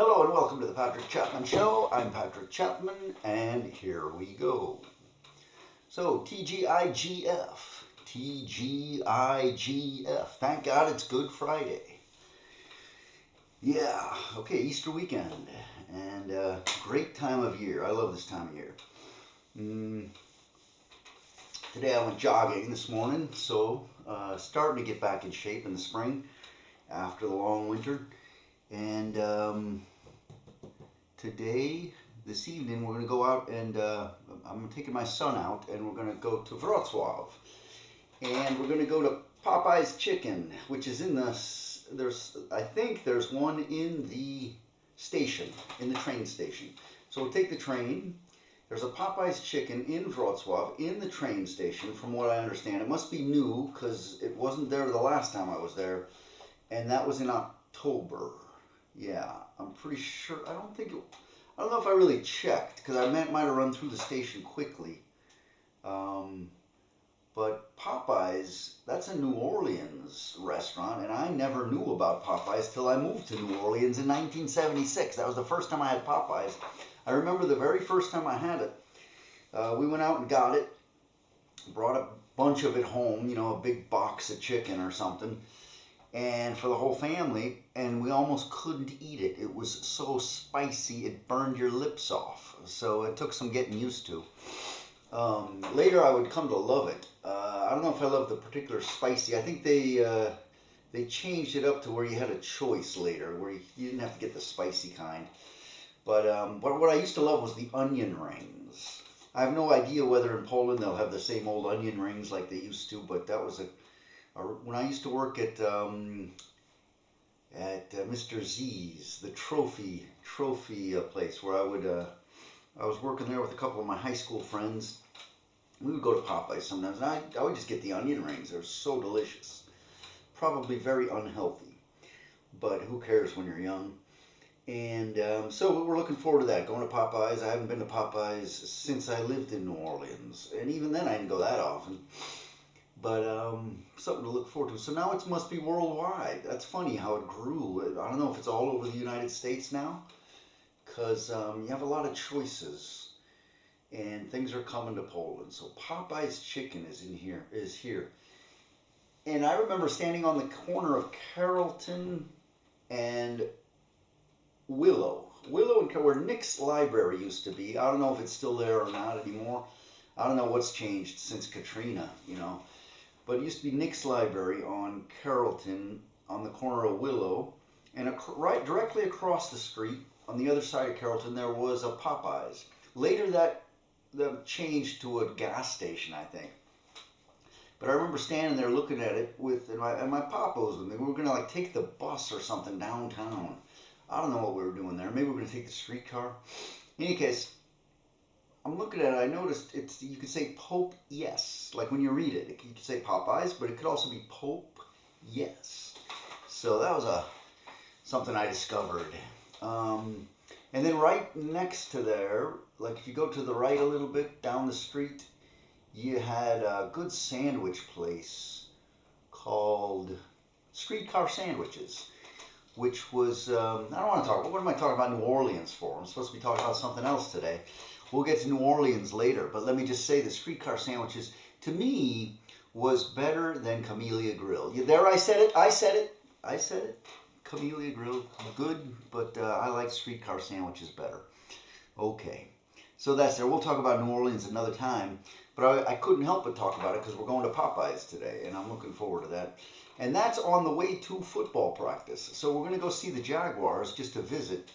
Hello and welcome to the Patrick Chapman Show. I'm Patrick Chapman and here we go. So TGIGF. TGIGF. Thank God it's Good Friday. Yeah, okay, Easter weekend. And great time of year. I love this time of year. Today I went jogging this morning, so starting to get back in shape in the spring after the long winter. And this evening, we're going to go out and I'm taking my son out and we're going to go to Wrocław. And we're going to go to Popeye's Chicken, which is in I think there's one in the station, in the train station. So we'll take the train. There's a Popeye's Chicken in Wrocław in the train station, from what I understand. It must be new because it wasn't there the last time I was there. And that was in October. Yeah, I'm pretty sure. I don't know if I really checked because I might have run through the station quickly. But Popeyes, that's a New Orleans restaurant, and I never knew about Popeyes till I moved to New Orleans in 1976. That was the first time I had Popeyes. I remember the very first time I had it. We went out and got it, brought a bunch of it home, a big box of chicken or something. And for the whole family, and we almost couldn't eat it. It was so spicy, it burned your lips off. So it took some getting used to. Later, I would come to love it. I don't know if I love the particular spicy. I think they changed it up to where you had a choice later, where you didn't have to get the spicy kind. But what I used to love was the onion rings. I have no idea whether in Poland they'll have the same old onion rings like they used to, but that was when I used to work at Mr. Z's, the trophy place, where I was working there with a couple of my high school friends. We would go to Popeyes sometimes, and I would just get the onion rings. They're so delicious. Probably very unhealthy, but who cares when you're young? And so we're looking forward to that, going to Popeyes. I haven't been to Popeyes since I lived in New Orleans, and even then I didn't go that often. But something to look forward to. So now it must be worldwide. That's funny how it grew. I don't know if it's all over the United States now, because you have a lot of choices, and things are coming to Poland. So Popeye's Chicken is here. And I remember standing on the corner of Carrollton and Willow and where Nick's Library used to be. I don't know if it's still there or not anymore. I don't know what's changed since Katrina, But it used to be Nick's Library on Carrollton, on the corner of Willow, and right directly across the street, on the other side of Carrollton, there was a Popeyes. Later that changed to a gas station, I think. But I remember standing there looking at it and my papa was with me. We were gonna take the bus or something downtown. I don't know what we were doing there. Maybe we were gonna take the streetcar. In any case, I'm looking at it, I noticed you could say Pope Yes. Like when you read it, you could say Popeyes, but it could also be Pope Yes. So that was something I discovered. And then right next to there, like if you go to the right a little bit down the street, you had a good sandwich place called Streetcar Sandwiches, which was, I don't want to what am I talking about New Orleans for? I'm supposed to be talking about something else today. We'll get to New Orleans later, but let me just say the Streetcar Sandwiches, to me, was better than Camellia Grill. There, I said it. Camellia Grill, good, but I like Streetcar Sandwiches better. Okay, so that's there. We'll talk about New Orleans another time, but I couldn't help but talk about it because we're going to Popeyes today, and I'm looking forward to that. And that's on the way to football practice. So we're going to go see the Jaguars just to visit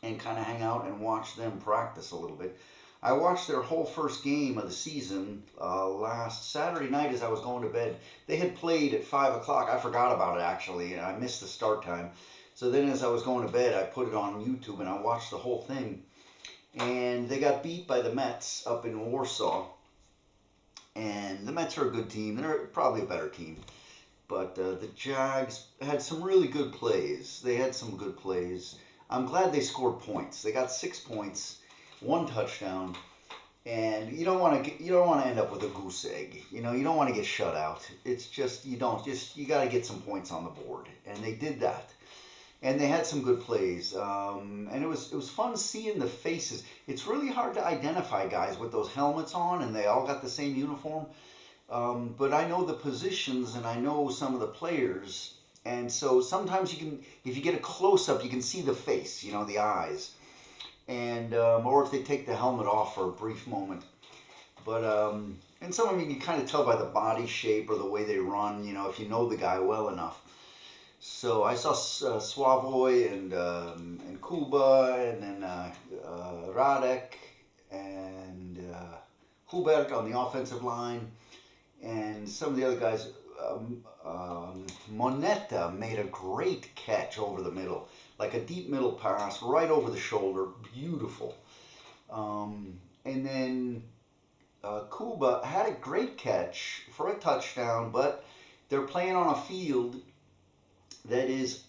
and kind of hang out and watch them practice a little bit. I watched their whole first game of the season last Saturday night as I was going to bed. They had played at 5 o'clock. I forgot about it, actually, and I missed the start time. So then as I was going to bed, I put it on YouTube, and I watched the whole thing. And they got beat by the Mets up in Warsaw. And the Mets are a good team. They're probably a better team. But the Jags had some really good plays. They had some good plays. I'm glad they scored points. They got 6 points, 1 touchdown, and you don't want to end up with a goose egg. You don't want to get shut out. It's just you got to get some points on the board, and they did that. and they had some good plays. And it was fun seeing the faces. It's really hard to identify guys with those helmets on, and they all got the same uniform. But I know the positions, and I know some of the players, and so sometimes you can, if you get a close up, you can see the face, the eyes, and or if they take the helmet off for a brief moment. But and some of them you can kind of tell by the body shape or the way they run, if you know the guy well enough. So I saw Swavoy and Kuba and then Radek and Hubert on the offensive line, and some of the other guys. Moneta made a great catch over the middle, like a deep middle pass right over the shoulder, beautiful. And then Kuba had a great catch for a touchdown, but they're playing on a field that is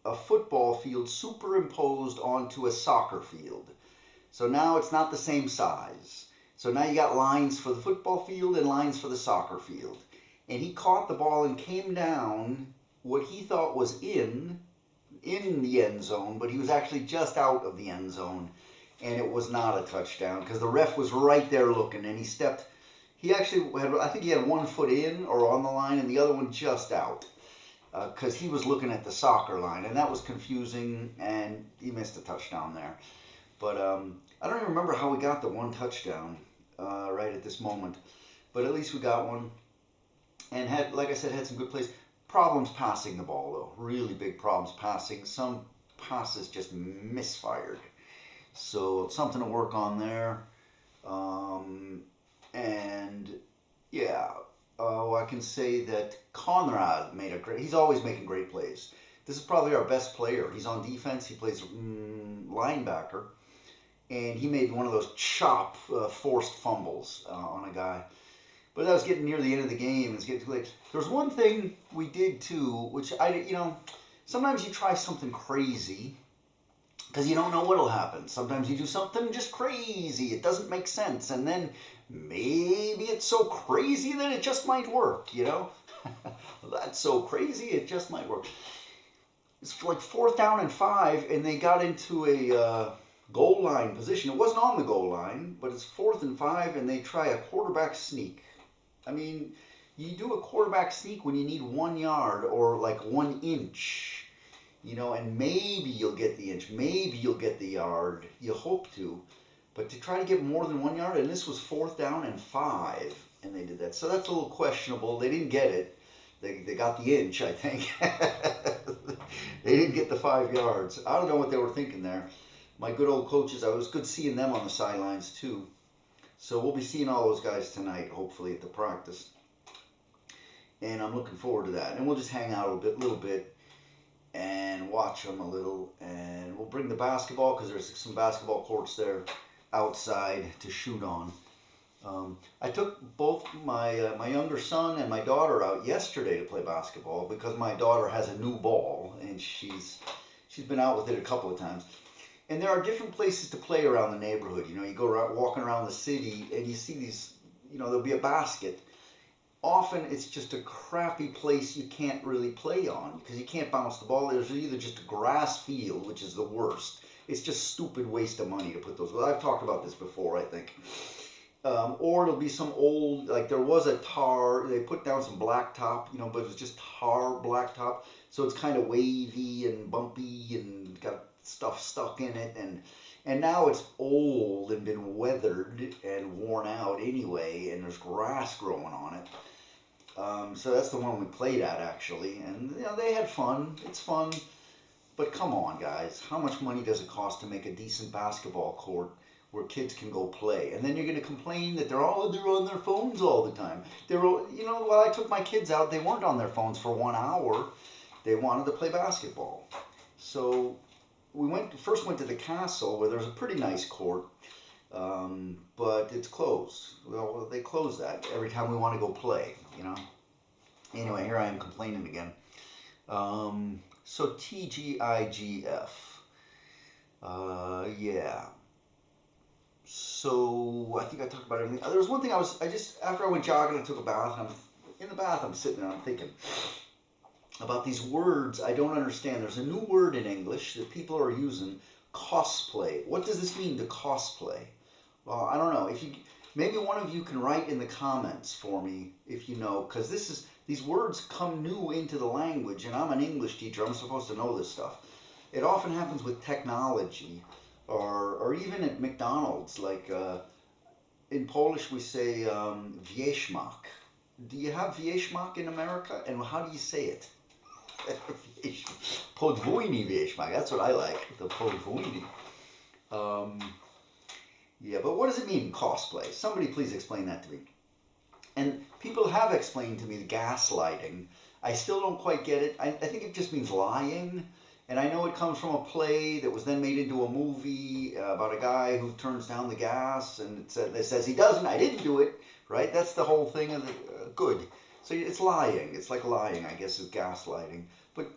a football field superimposed onto a soccer field. So now it's not the same size. So now you got lines for the football field and lines for the soccer field. And he caught the ball and came down what he thought was in the end zone, but he was actually just out of the end zone, and it was not a touchdown because the ref was right there looking, and he actually had, I think he had one foot in or on the line and the other one just out because he was looking at the soccer line, and that was confusing, and he missed a touchdown there. But I don't even remember how we got the one touchdown right at this moment, but at least we got one. And had, like I said, had some good plays. Problems passing the ball, though. Really big problems passing. Some passes just misfired. So something to work on there. And yeah, I can say that Conrad he's always making great plays. This is probably our best player. He's on defense. He plays linebacker. And he made one of those forced fumbles on a guy. But that was getting near the end of the game. It was getting too late. There was one thing we did too, which sometimes you try something crazy because you don't know what'll happen. Sometimes you do something just crazy. It doesn't make sense. And then maybe it's so crazy that it just might work, That's so crazy, it just might work. It's like 4th down and 5, and they got into a goal line position. It wasn't on the goal line, but it's 4th and 5, and they try a quarterback sneak. I mean, you do a quarterback sneak when you need 1 yard or like 1 inch, and maybe you'll get the inch, maybe you'll get the yard. You hope to. But to try to get more than 1 yard, and this was 4th down and 5, and they did that. So that's a little questionable. They didn't get it. They got the inch, I think. They didn't get the 5 yards. I don't know what they were thinking there. My good old coaches, it was good seeing them on the sidelines too. So we'll be seeing all those guys tonight, hopefully, at the practice. And I'm looking forward to that. And we'll just hang out a little bit and watch them a little. And we'll bring the basketball because there's some basketball courts there outside to shoot on. I took both my younger son and my daughter out yesterday to play basketball because my daughter has a new ball and she's been out with it a couple of times. And there are different places to play around the neighborhood. You go walking around the city and you see these, there'll be a basket. Often it's just a crappy place you can't really play on because you can't bounce the ball. There's either just a grass field, which is the worst. It's just stupid waste of money to put those. Well, I've talked about this before, I think. Or it'll be some old, like there was a tar, they put down some blacktop, but it was just tar blacktop. So it's kind of wavy and bumpy and got stuff stuck in it. And now it's old and been weathered and worn out anyway, and there's grass growing on it. So that's the one we played at, actually. And, they had fun. It's fun. But come on, guys. How much money does it cost to make a decent basketball court where kids can go play? And then you're going to complain that they're on their phones all the time. While I took my kids out, they weren't on their phones for 1 hour. They wanted to play basketball. So we first went to the castle where there's a pretty nice court, but it's closed. Well, they close that every time we want to go play, Anyway, here I am complaining again. So TGIGF. Yeah. So I think I talked about everything. There was one thing after I went jogging, I took a bath, and in the bath I'm sitting there, I'm thinking, about these words I don't understand. There's a new word in English that people are using, cosplay. What does this mean, to cosplay? Well, I don't know. If you maybe one of you can write in the comments for me if you know, because these words come new into the language, and I'm an English teacher. I'm supposed to know this stuff. It often happens with technology, or even at McDonald's. Like in Polish, we say wieśmak. Do you have wieśmak in America? And how do you say it? Podwójny wieśmak. That's what I like. The podwójny. Yeah, but what does it mean, cosplay? Somebody please explain that to me. And people have explained to me the gaslighting. I still don't quite get it. I think it just means lying. And I know it comes from a play that was then made into a movie about a guy who turns down the gas, and it says he doesn't. I didn't do it, right? That's the whole thing of the good. So it's lying. It's like lying, I guess, is gaslighting. But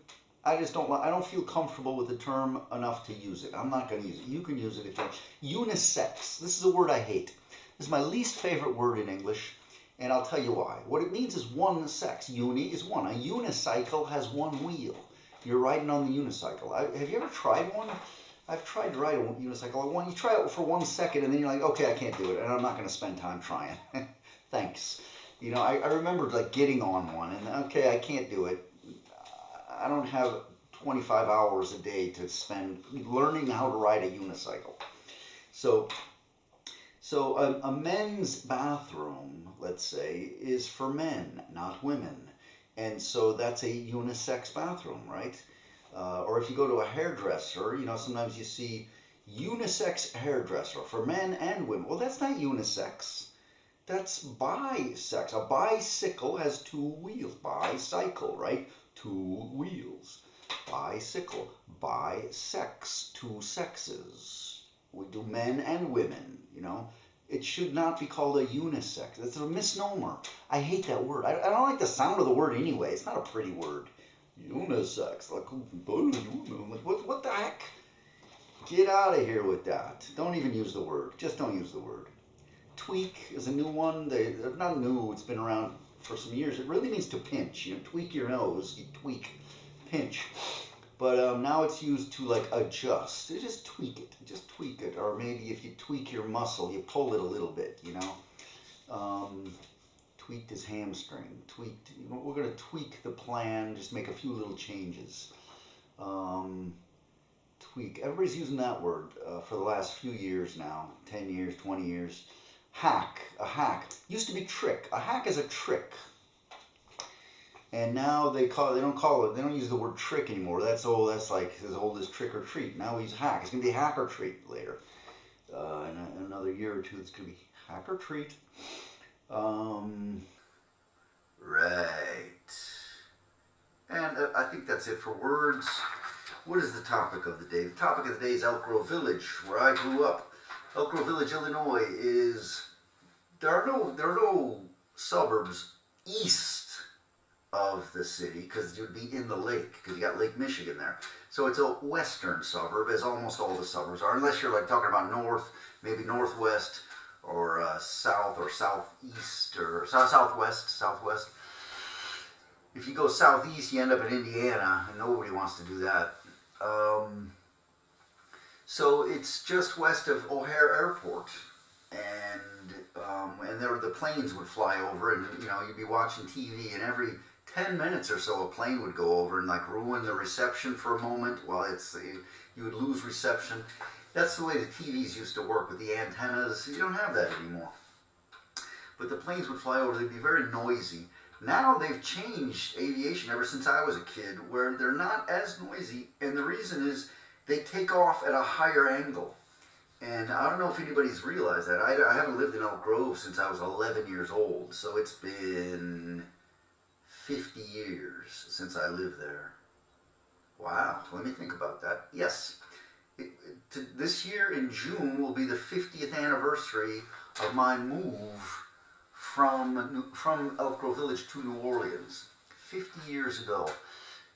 I just don't. I don't feel comfortable with the term enough to use it. I'm not going to use it. You can use it if you. Unisex. This is a word I hate. This is my least favorite word in English, and I'll tell you why. What it means is one sex. Uni is one. A unicycle has one wheel. You're riding on the unicycle. Have you ever tried one? I've tried to ride a unicycle. You try it for 1 second, and then you're like, okay, I can't do it, and I'm not going to spend time trying. Thanks. You know, I remember like getting on one, and okay, I can't do it. I don't have 25 hours a day to spend learning how to ride a unicycle. So a men's bathroom, let's say, is for men, not women. And so that's a unisex bathroom, right? Or if you go to a hairdresser, you know, sometimes you see unisex hairdresser for men and women. Well, that's not unisex. That's bisex. A bicycle has 2 wheels. Bicycle, right? 2 wheels. Bicycle. Bisex. 2 sexes. We do men and women, you know. It should not be called a unisex. It's a misnomer. I hate that word. I don't like the sound of the word anyway. It's not a pretty word. Unisex. Like, what the heck? Get out of here with that. Don't even use the word. Just don't use the word. Tweak is a new one. They're not new. It's been around for some years. It really means to pinch. You know, tweak your nose. You tweak, pinch. But now it's used to like adjust. You just tweak it. Just tweak it. Or maybe if you tweak your muscle, you pull it a little bit. You know, tweaked his hamstring. Tweaked. You know, we're gonna tweak the plan. Just make a few little changes. Tweak. Everybody's using that word for the last few years now. 10 years, 20 years. Hack. A hack. Used to be trick. A hack is a trick. And now they don't use the word trick anymore. That's like as old as trick or treat. Now we use hack. It's going to be hack or treat later. In another year or two, it's going to be hack or treat. Right. And I think that's it for words. What is the topic of the day? The topic of the day is Elk Grove Village, where I grew up. Elk Grove Village, Illinois there are no suburbs east of the city, because you'd be in the lake, because you got Lake Michigan there. So it's a western suburb, as almost all the suburbs are, unless you're like talking about north, maybe northwest, or south, or southeast, or southwest. If you go southeast, you end up in Indiana, and nobody wants to do that. So it's just west of O'Hare Airport, and there the planes would fly over, and you know, you'd be watching TV, and every 10 minutes or so a plane would go over and like ruin the reception for a moment. Well, you would lose reception. That's the way the TVs used to work with the antennas. You don't have that anymore. But the planes would fly over. They'd be very noisy. Now they've changed aviation ever since I was a kid, where they're not as noisy, and the reason is they take off at a higher angle. And I don't know if anybody's realized that. I haven't lived in Elk Grove since I was 11 years old, so it's been 50 years since I lived there. Wow, let me think about that. Yes, this year in June will be the 50th anniversary of my move from Elk Grove Village to New Orleans, 50 years ago.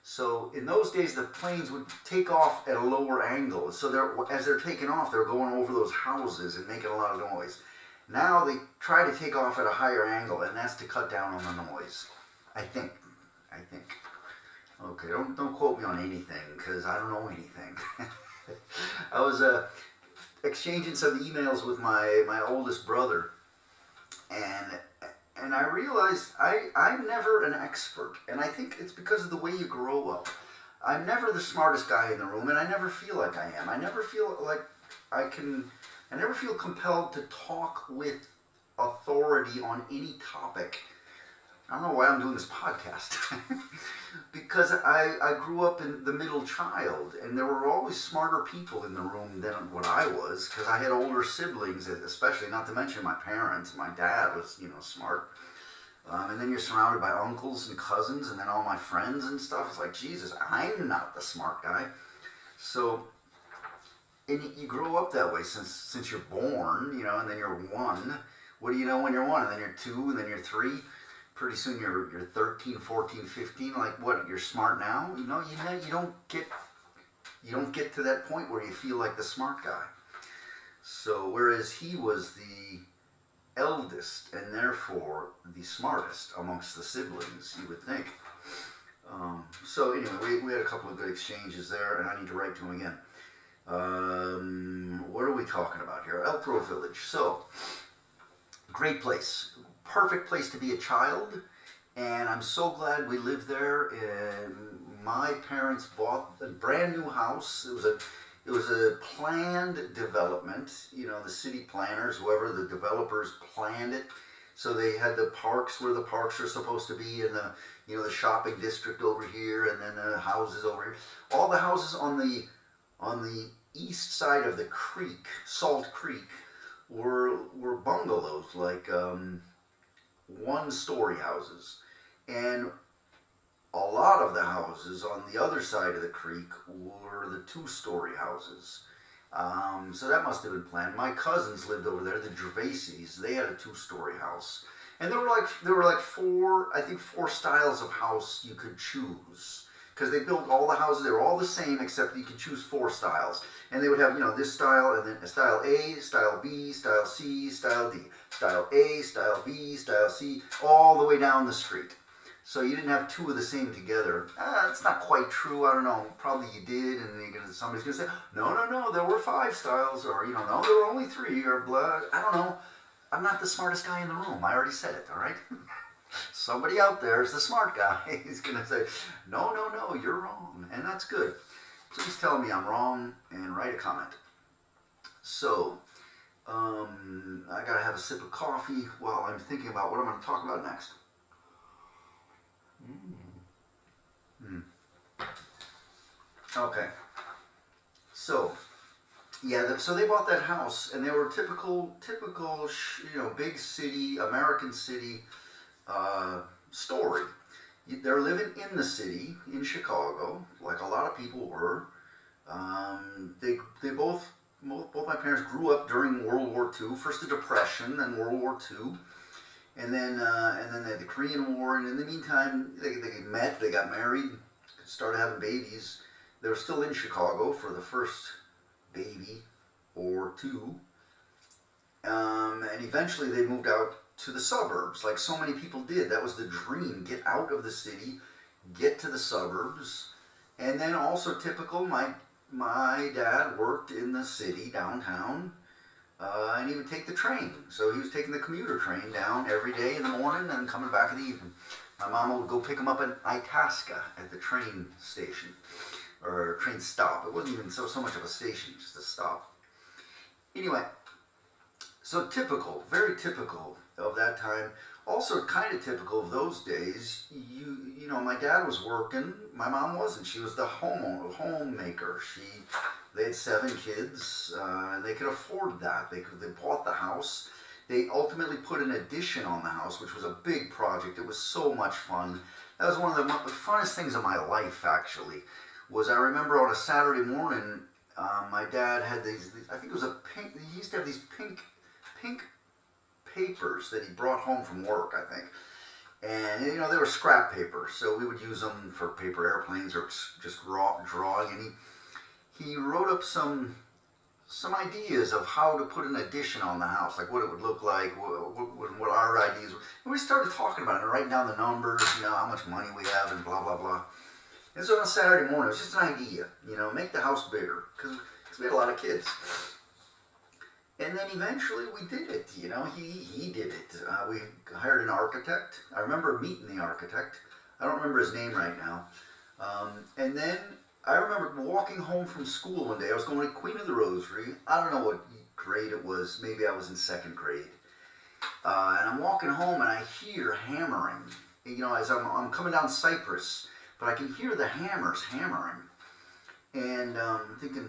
So in those days, the planes would take off at a lower angle. So as they're taking off, they're going over those houses and making a lot of noise. Now they try to take off at a higher angle, and that's to cut down on the noise. I think. Okay, don't quote me on anything because I don't know anything. I was exchanging some emails with my oldest brother, and I realized I'm never an expert, and I think it's because of the way you grow up. I'm never the smartest guy in the room, and I never feel like I am. I never feel like I can. I never feel compelled to talk with authority on any topic. I don't know why I'm doing this podcast. Because I grew up in the middle child, and there were always smarter people in the room than what I was, because I had older siblings, especially, not to mention my parents. My dad was, smart. And then you're surrounded by uncles and cousins, and then all my friends and stuff. It's like, Jesus, I'm not the smart guy. So, and you grow up that way since you're born, and then you're one. What do you know when you're one? And then you're two, and then you're three. Pretty soon you're 13, 14, 15. Like, what? You're smart now? You don't get to that point where you feel like the smart guy. So whereas he was the eldest and therefore the smartest amongst the siblings, you would think. So anyway, we had a couple of good exchanges there, and I need to write to him again. What are we talking about here? Elk Grove Village. So, great place. Perfect place to be a child, and I'm so glad we lived there. And my parents bought a brand new house. It was a planned development. The city planners, whoever the developers planned it. So they had the parks where the parks are supposed to be, and the shopping district over here, and then the houses over here. All the houses on the east side of the creek, Salt Creek, were bungalows, like one-story houses, and a lot of the houses on the other side of the creek were the two-story houses. So that must have been planned. My cousins lived over there, the Gervaises. They had a two-story house, and there were like four styles of house you could choose, because they built all the houses. They were all the same, except you could choose four styles, and they would have this style, and then style A, style B, style C, style D. Style A, style B, style C, all the way down the street. So you didn't have two of the same together. It's not quite true. I don't know. Probably you did, and somebody's going to say, no, there were 5 styles, or, no, there were only 3, or blah. I don't know. I'm not the smartest guy in the room. I already said it, all right? Somebody out there is the smart guy. He's going to say, no, you're wrong, and that's good. Please tell me I'm wrong, and write a comment. So, I gotta have a sip of coffee while I'm thinking about what I'm going to talk about next. Okay. So, yeah, so they bought that house, and they were typical, big city, American city story. They're living in the city, in Chicago, like a lot of people were. They both my parents grew up during World War II. First the Depression, then World War II, and then they had the Korean War. And in the meantime, they met, they got married, started having babies. They were still in Chicago for the first baby or two, and eventually they moved out to the suburbs, like so many people did. That was the dream: get out of the city, get to the suburbs. And then also typical, my dad worked in the city downtown, and he would take the train. So he was taking the commuter train down every day in the morning and coming back in the evening. My mama would go pick him up in Itasca at the train station, or train stop. It wasn't even so much of a station, just a stop. Anyway, so typical, very typical of that time. Also kind of typical of those days. My dad was working, my mom wasn't. She was the homemaker. They had 7 kids, and they could afford that. They bought the house. They ultimately put an addition on the house, which was a big project. It was so much fun. That was one of the funnest things of my life, actually. I remember on a Saturday morning, my dad had these, I think it was he used to have these pink papers that he brought home from work, I think. And, they were scrap paper, so we would use them for paper airplanes or just drawing. And he wrote up some ideas of how to put an addition on the house, like what it would look like, what our ideas were. And we started talking about it, and writing down the numbers, how much money we have, and blah, blah, blah. And so on a Saturday morning, it was just an idea, make the house bigger, because we had a lot of kids. And then eventually we did it, he did it. We hired an architect. I remember meeting the architect. I don't remember his name right now. And then I remember walking home from school one day. I was going to Queen of the Rosary. I don't know what grade it was. Maybe I was in second grade. And I'm walking home and I hear hammering, as I'm coming down Cypress. But I can hear the hammers hammering. And I'm thinking,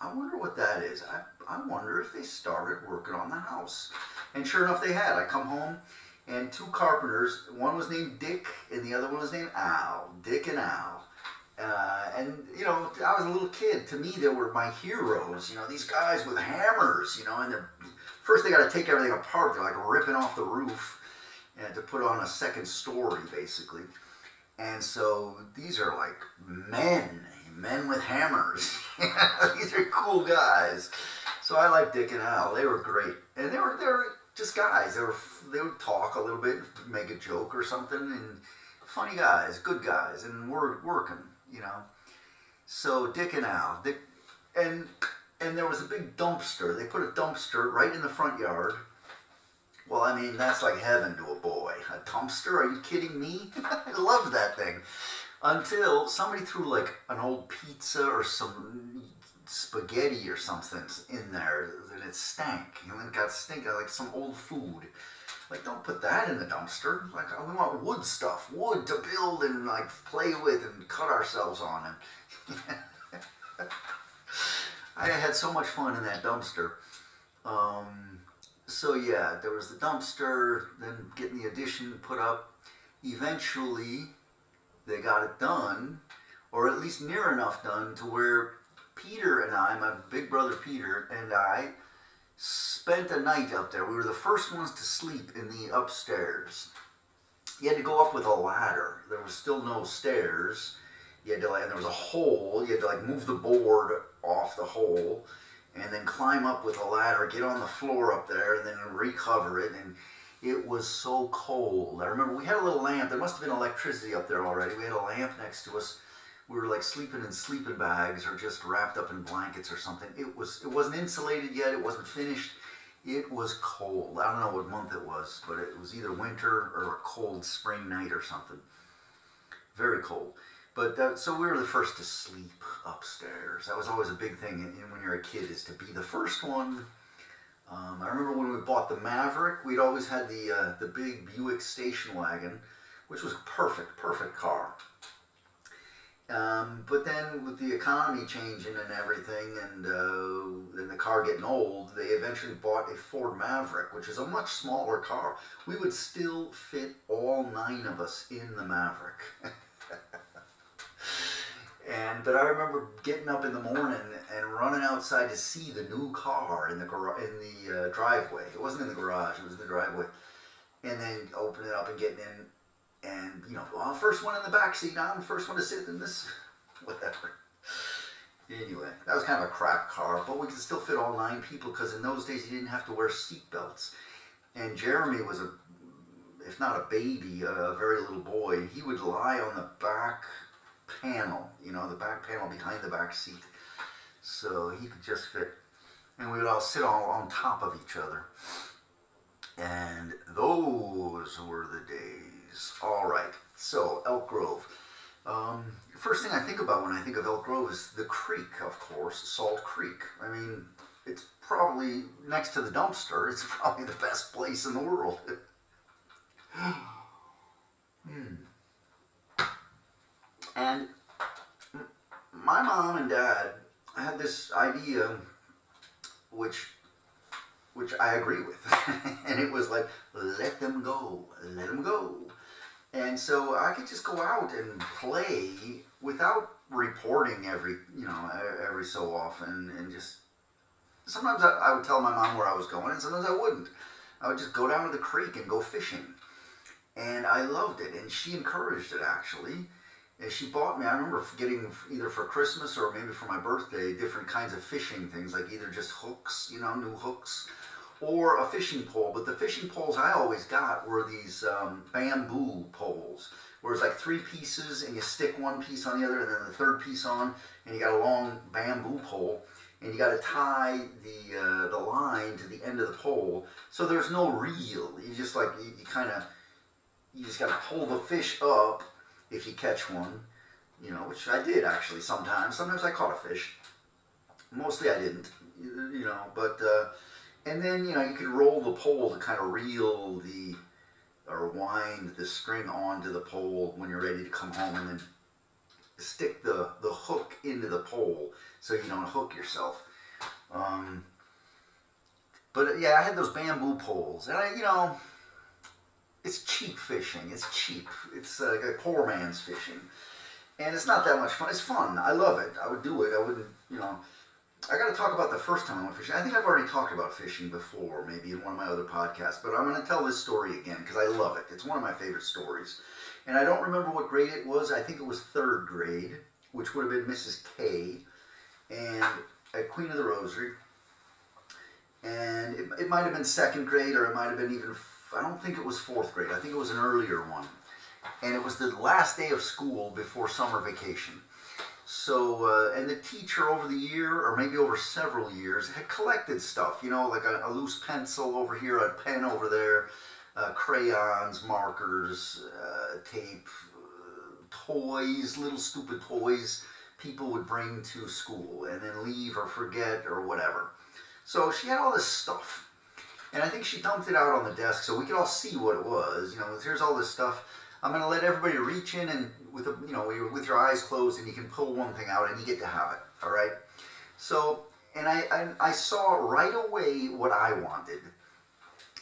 I wonder what that is. I wonder if they started working on the house. And sure enough, they had. I come home, and two carpenters, one was named Dick, and the other one was named Al. Dick and Al. And, I was a little kid. To me, they were my heroes. These guys with hammers, and first they got to take everything apart. They're like ripping off the roof and to put on a second story, basically. And so these are like men with hammers. These are cool guys. So I like Dick and Al. They were great, and they were just guys. They would talk a little bit, make a joke or something, and funny guys, good guys, and we're working, So Dick and Al, and there was a big dumpster. They put a dumpster right in the front yard. Well, I mean, that's like heaven to a boy. A dumpster? Are you kidding me? I loved that thing. Until somebody threw like an old pizza or some spaghetti or something in there, and it stank. And it got stinky, like some old food. Like, don't put that in the dumpster. Like, we want wood stuff. Wood to build and like play with and cut ourselves on. And I had so much fun in that dumpster. So yeah, there was the dumpster, then getting the addition put up. Eventually, they got it done, or at least near enough done to where Peter and I, my big brother Peter and I, spent a night up there. We were the first ones to sleep in the upstairs. You had to go up with a ladder. There was still no stairs. You had to, and there was a hole. You had to like move the board off the hole, and then climb up with a ladder, get on the floor up there, and then recover it. And it was so cold. I remember we had a little lamp. There must have been electricity up there already. We had a lamp next to us. We were like sleeping in sleeping bags or just wrapped up in blankets or something. It wasn't insulated yet. It wasn't finished. It was cold. I don't know what month it was, but it was either winter or a cold spring night or something. Very cold. But so we were the first to sleep upstairs. That was always a big thing when you're a kid, is to be the first one. I remember when we bought the Maverick, we'd always had the big Buick station wagon, which was a perfect car. But then with the economy changing and everything, and the car getting old, they eventually bought a Ford Maverick, which is a much smaller car. We would still fit all 9 of us in the Maverick. But I remember getting up in the morning and running outside to see the new car in the driveway. It wasn't in the garage; it was in the driveway. And then opening it up and getting in, and first one in the back seat. I'm the first one to sit in this, whatever. Anyway, that was kind of a crap car, but we could still fit all 9 people because in those days you didn't have to wear seat belts. And Jeremy was if not a baby, a very little boy. He would lie on the back panel, the back panel behind the back seat, so he could just fit, and we would all sit all on top of each other, and those were the days. All right, so Elk Grove. First thing I think about when I think of Elk Grove is the creek, of course, Salt Creek. I mean, it's probably next to the dumpster. It's probably the best place in the world. And my mom and dad had this idea, which I agree with, and it was like, let them go, let them go. And so I could just go out and play without reporting every so often, and just sometimes I would tell my mom where I was going, and sometimes I wouldn't. I would just go down to the creek and go fishing, and I loved it, and she encouraged it actually. And she bought me, I remember getting either for Christmas or maybe for my birthday, different kinds of fishing things, like either just hooks, new hooks, or a fishing pole. But the fishing poles I always got were these bamboo poles, where it's like 3 pieces and you stick one piece on the other and then the third piece on, and you got a long bamboo pole, and you got to tie the line to the end of the pole, so there's no reel. You just like you just got to pull the fish up if you catch one, which I did actually sometimes. Sometimes I caught a fish. Mostly I didn't, but and then you could roll the pole to kind of reel or wind the string onto the pole when you're ready to come home, and then stick the hook into the pole so you don't hook yourself. But yeah, I had those bamboo poles, and it's cheap fishing. It's cheap. It's like a poor man's fishing, and it's not that much fun. It's fun. I love it. I would do it. I wouldn't, I got to talk about the first time I went fishing. I think I've already talked about fishing before, maybe in one of my other podcasts, but I'm going to tell this story again because I love it. It's one of my favorite stories. And I don't remember what grade it was. I think it was 3rd grade, which would have been Mrs. K, and at Queen of the Rosary. And it might have been 2nd grade, or it might have been even, I don't think it was 4th grade. I think it was an earlier one. And it was the last day of school before summer vacation. So, and the teacher over the year, or maybe over several years, had collected stuff, like a loose pencil over here, a pen over there, crayons, markers, tape, toys, little stupid toys people would bring to school and then leave or forget or whatever. So she had all this stuff, and I think she dumped it out on the desk so we could all see what it was. Here's all this stuff. I'm going to let everybody reach in and with your eyes closed, and you can pull one thing out and you get to have it. All right. So, and I saw right away what I wanted,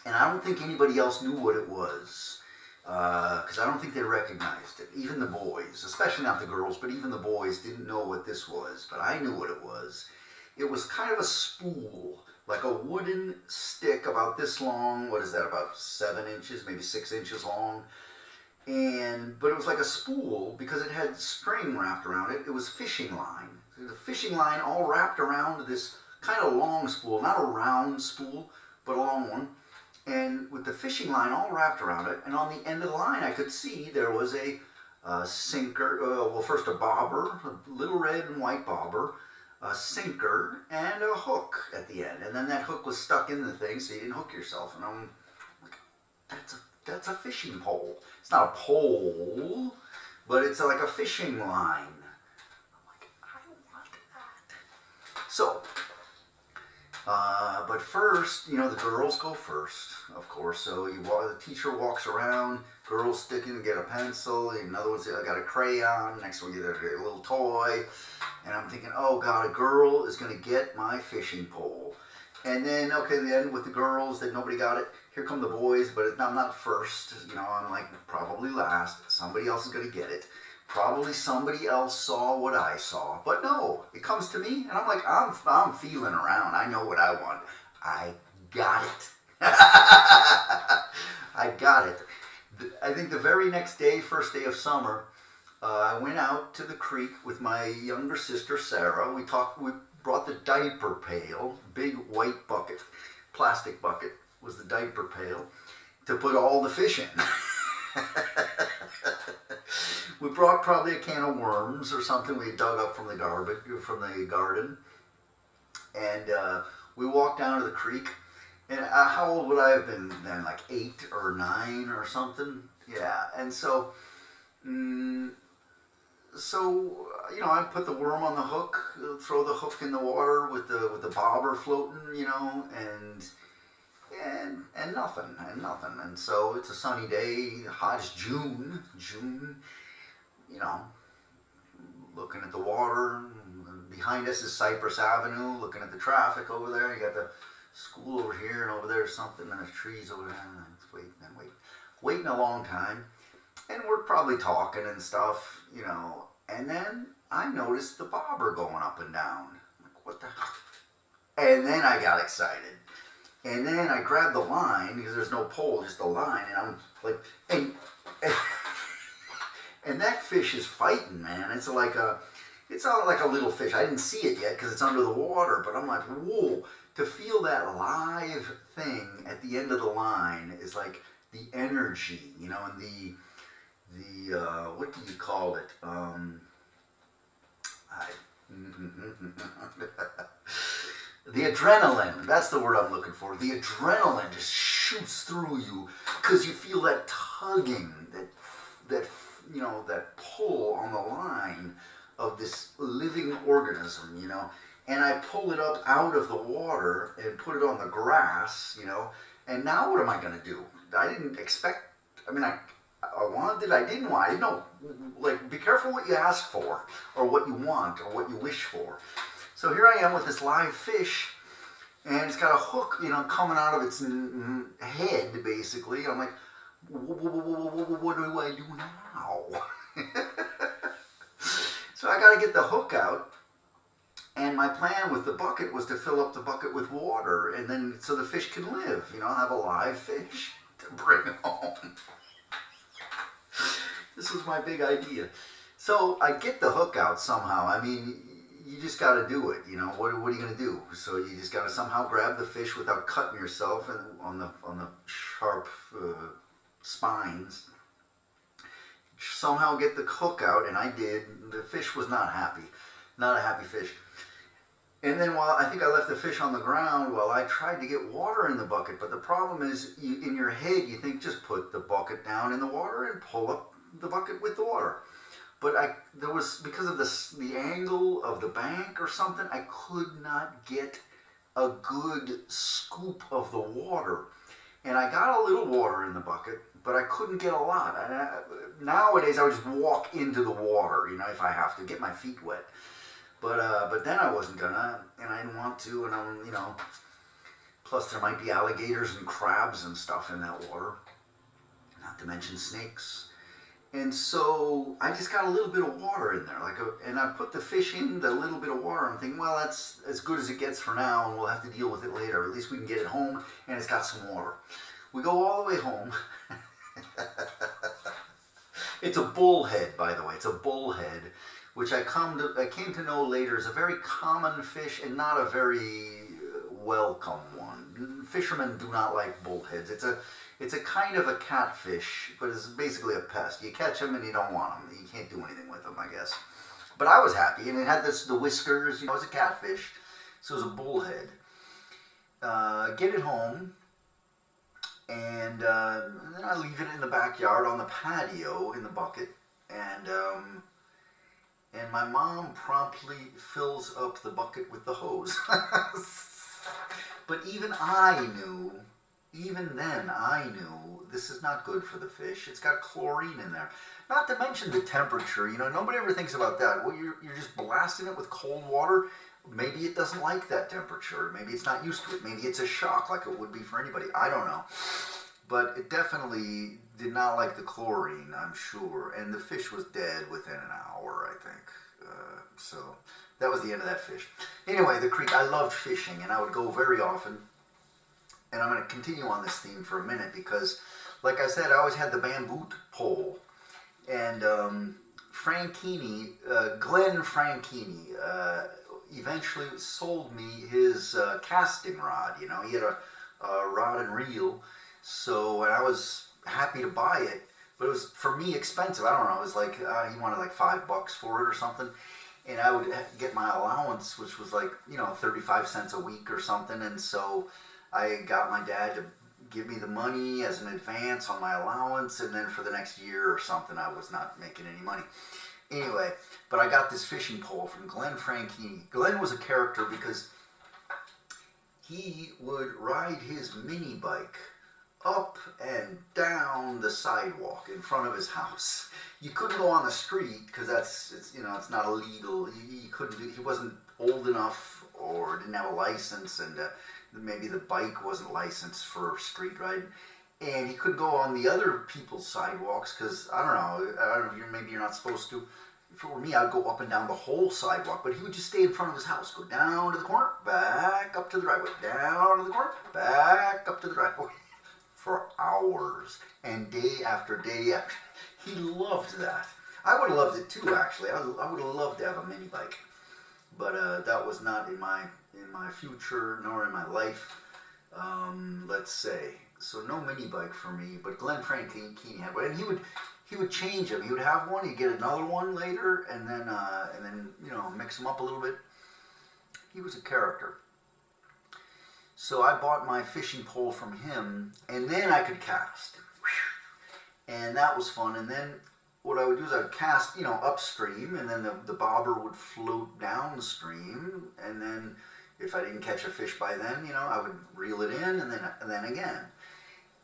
and I don't think anybody else knew what it was, because I don't think they recognized it. Even the boys, especially not the girls, but even the boys didn't know what this was. But I knew what it was. It was kind of a spool, like a wooden stick about this long. What is that? About 7 inches, maybe 6 inches long. But it was like a spool because it had string wrapped around it. It was fishing line. The fishing line all wrapped around this kind of long spool, not a round spool, but a long one. And with the fishing line all wrapped around it, and on the end of the line I could see there was a sinker, first a bobber, a little red and white bobber, a sinker, and a hook at the end. And then that hook was stuck in the thing so you didn't hook yourself. And I'm like, that's a fishing pole. It's not a pole, but it's like a fishing line. I'm like, I want that. So, but first, the girls go first, of course. So the teacher walks around, girls sticking, get a pencil, another one's got a crayon, next one get a little toy. And I'm thinking, oh God, a girl is going to get my fishing pole. And then, okay, the end with the girls, that nobody got it. Here come the boys, but I'm not first. I'm like probably last. Somebody else is going to get it. Probably somebody else saw what I saw. But no, it comes to me, and I'm like, I'm feeling around. I know what I want. I got it. I got it. I think the very next day, first day of summer, I went out to the creek with my younger sister, Sarah. We brought the diaper pail, big white bucket, plastic bucket was the diaper pail, to put all the fish in. We brought probably a can of worms or something we had dug up from the garden. And we walked down to the creek. And how old would I have been then? Like 8 or 9 or something? Yeah. And so... I put the worm on the hook, throw the hook in the water with the bobber floating, and nothing. And so it's a sunny day, hot as June, looking at the water. Behind us is Cypress Avenue, looking at the traffic over there. You got the school over here, and over there's something, and there's trees over there. And waiting a long time. And we're probably talking and stuff, and then I noticed the bobber going up and down. I'm like, what the hell? And then I got excited. And then I grabbed the line, because there's no pole, just the line, and I'm like, and that fish is fighting, man. It's not like a little fish. I didn't see it yet because it's under the water, but I'm like, whoa. to feel that live thing at the end of the line is like the energy, you know, and the what do you call it? The adrenaline, that's the word I'm looking for. The adrenaline just shoots through you because you feel that tugging, that you know, that pull on the line of this living organism, you know. And I pull it up out of the water and put it on the grass, you know. And now what am I going to do? I didn't expect, I mean, I wanted it, I didn't want, I didn't know, like, be careful what you ask for, or what you want, or what you wish for. So here I am with this live fish, and it's got a hook, you know, coming out of its head, basically. I'm like, what do I do now? So I got to get the hook out, and my plan with the bucket was to fill up the bucket with water, and then so the fish can live, you know, have a live fish to bring home. This was my big idea. So I get the hook out somehow. I mean, you just got to do it, you know. What are you going to do? So you just got to somehow grab the fish without cutting yourself and on the sharp spines. Somehow get the hook out, and I did. The fish was not happy. Not a happy fish. And then while I think I left the fish on the ground while I tried to get water in the bucket. But the problem is, in your head, you think just put the bucket down in the water and pull up the bucket with the water. But there was, because of the angle of the bank or something, I could not get a good scoop of the water. And I got a little water in the bucket, but I couldn't get a lot. Nowadays, I would just walk into the water, you know, if I have to, get my feet wet. But then I wasn't gonna, and I didn't want to, and I'm, you know, plus there might be alligators and crabs and stuff in that water, not to mention snakes. And so I just got a little bit of water in there, and I put the fish in the little bit of water. I'm thinking, well, that's as good as it gets for now, and we'll have to deal with it later. At least we can get it home, and it's got some water. We go all the way home. It's a bullhead, by the way. It's a bullhead, which I came to know later is a very common fish and not a very welcome one. Fishermen do not like bullheads. It's a kind of a catfish, but it's basically a pest. You catch them and you don't want them. You can't do anything with them, I guess. But I was happy, and it had the whiskers. You know, it was a catfish, so it was a bullhead. Get it home, and then I leave it in the backyard on the patio in the bucket, and my mom promptly fills up the bucket with the hose. But even then I knew this is not good for the fish. It's got chlorine in there. Not to mention the temperature. You know, nobody ever thinks about that. Well, you're just blasting it with cold water. Maybe it doesn't like that temperature. Maybe it's not used to it. Maybe it's a shock like it would be for anybody. I don't know. But it definitely did not like the chlorine, I'm sure. And the fish was dead within an hour, I think. So that was the end of that fish. Anyway, the creek, I loved fishing, and I would go very often. And I'm going to continue on this theme for a minute because, like I said, I always had the bamboo pole. And Glenn Franchini, eventually sold me his casting rod. You know, he had a rod and reel. So, and I was happy to buy it. But it was, for me, expensive. I don't know. It was like, he wanted like $5 for it or something. And I would get my allowance, which was like, you know, 35 cents a week or something. And so I got my dad to give me the money as an advance on my allowance. And then for the next year or something, I was not making any money. Anyway, but I got this fishing pole from Glenn Franchini. Glenn was a character because he would ride his mini bike up and down the sidewalk in front of his house. You couldn't go on the street because it's not illegal. He couldn't do. He wasn't old enough or didn't have a license, and maybe the bike wasn't licensed for street riding. And he couldn't go on the other people's sidewalks because I don't know. Maybe you're not supposed to. If it were me, I'd go up and down the whole sidewalk. But he would just stay in front of his house, go down to the corner, back up to the driveway, down to the corner, back up to the driveway. For hours and day after day after. He loved that. I would have loved it too, actually. I would have loved to have a mini bike. but that was not in my future nor in my life. Let's say. So no mini bike for me, but Glenn Franchini had one, and he would change them. He would have one, he'd get another one later, and then mix them up a little bit. He was a character. So I bought my fishing pole from him, and then I could cast, and that was fun. And then what I would do is I'd cast, upstream, and then the bobber would float downstream, and then if I didn't catch a fish by then, I would reel it in, and then again,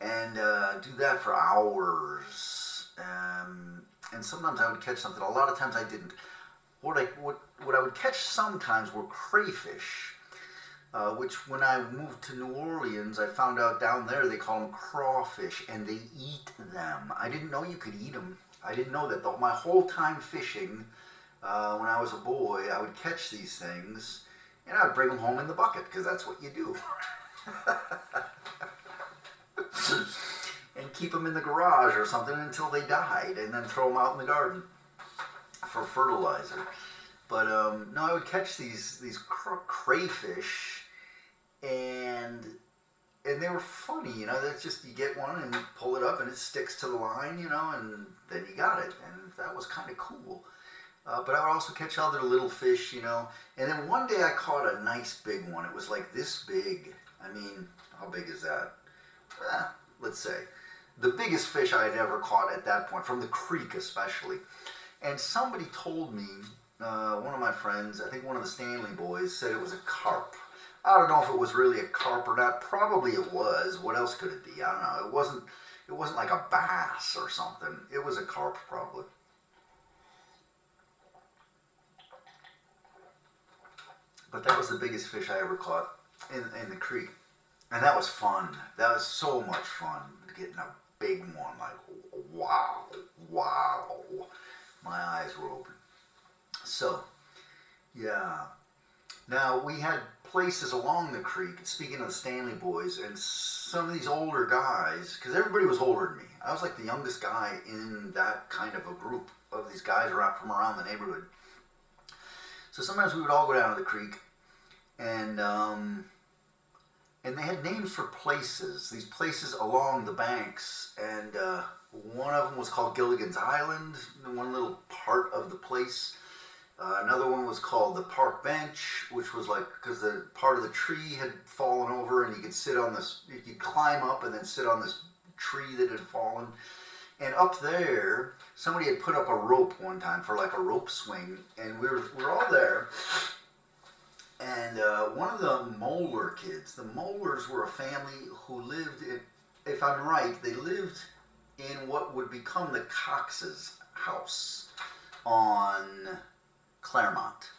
and do that for hours. And sometimes I would catch something. A lot of times I didn't. What I would catch sometimes were crayfish, which when I moved to New Orleans, I found out down there they call them crawfish, and they eat them. I didn't know you could eat them. I didn't know that. My whole time fishing, when I was a boy, I would catch these things, and I would bring them home in the bucket, because that's what you do. And keep them in the garage or something until they died, and then throw them out in the garden for fertilizer. But no, I would catch these crayfish, and they were funny, That's just, you get one and you pull it up and it sticks to the line, and then you got it, and that was kind of cool. But I would also catch other little fish, and then one day I caught a nice big one. It was like this big. I mean, how big is that? Let's say the biggest fish I had ever caught at that point, from the creek especially. And somebody told me, one of my friends, I think one of the Stanley boys, said it was a carp. I don't know if it was really a carp or not. Probably it was. What else could it be? I don't know. It wasn't like a bass or something. It was a carp probably. But that was the biggest fish I ever caught in the creek. And that was fun. That was so much fun, getting a big one. Like, wow. My eyes were open. So, yeah. Now, we had places along the creek, speaking of the Stanley boys, and some of these older guys, because everybody was older than me. I was like the youngest guy in that kind of a group of these guys from around the neighborhood. So sometimes we would all go down to the creek, and they had names for places, these places along the banks, and one of them was called Gilligan's Island, one little part of the place. Another one was called the Park Bench, which was like, because the part of the tree had fallen over, and you could sit on this, you could climb up and then sit on this tree that had fallen. And up there, somebody had put up a rope one time for like a rope swing, and we were all there. And one of the Moeller kids, the Moellers were a family who lived in, if I'm right, they lived in what would become the Cox's house on Claremont.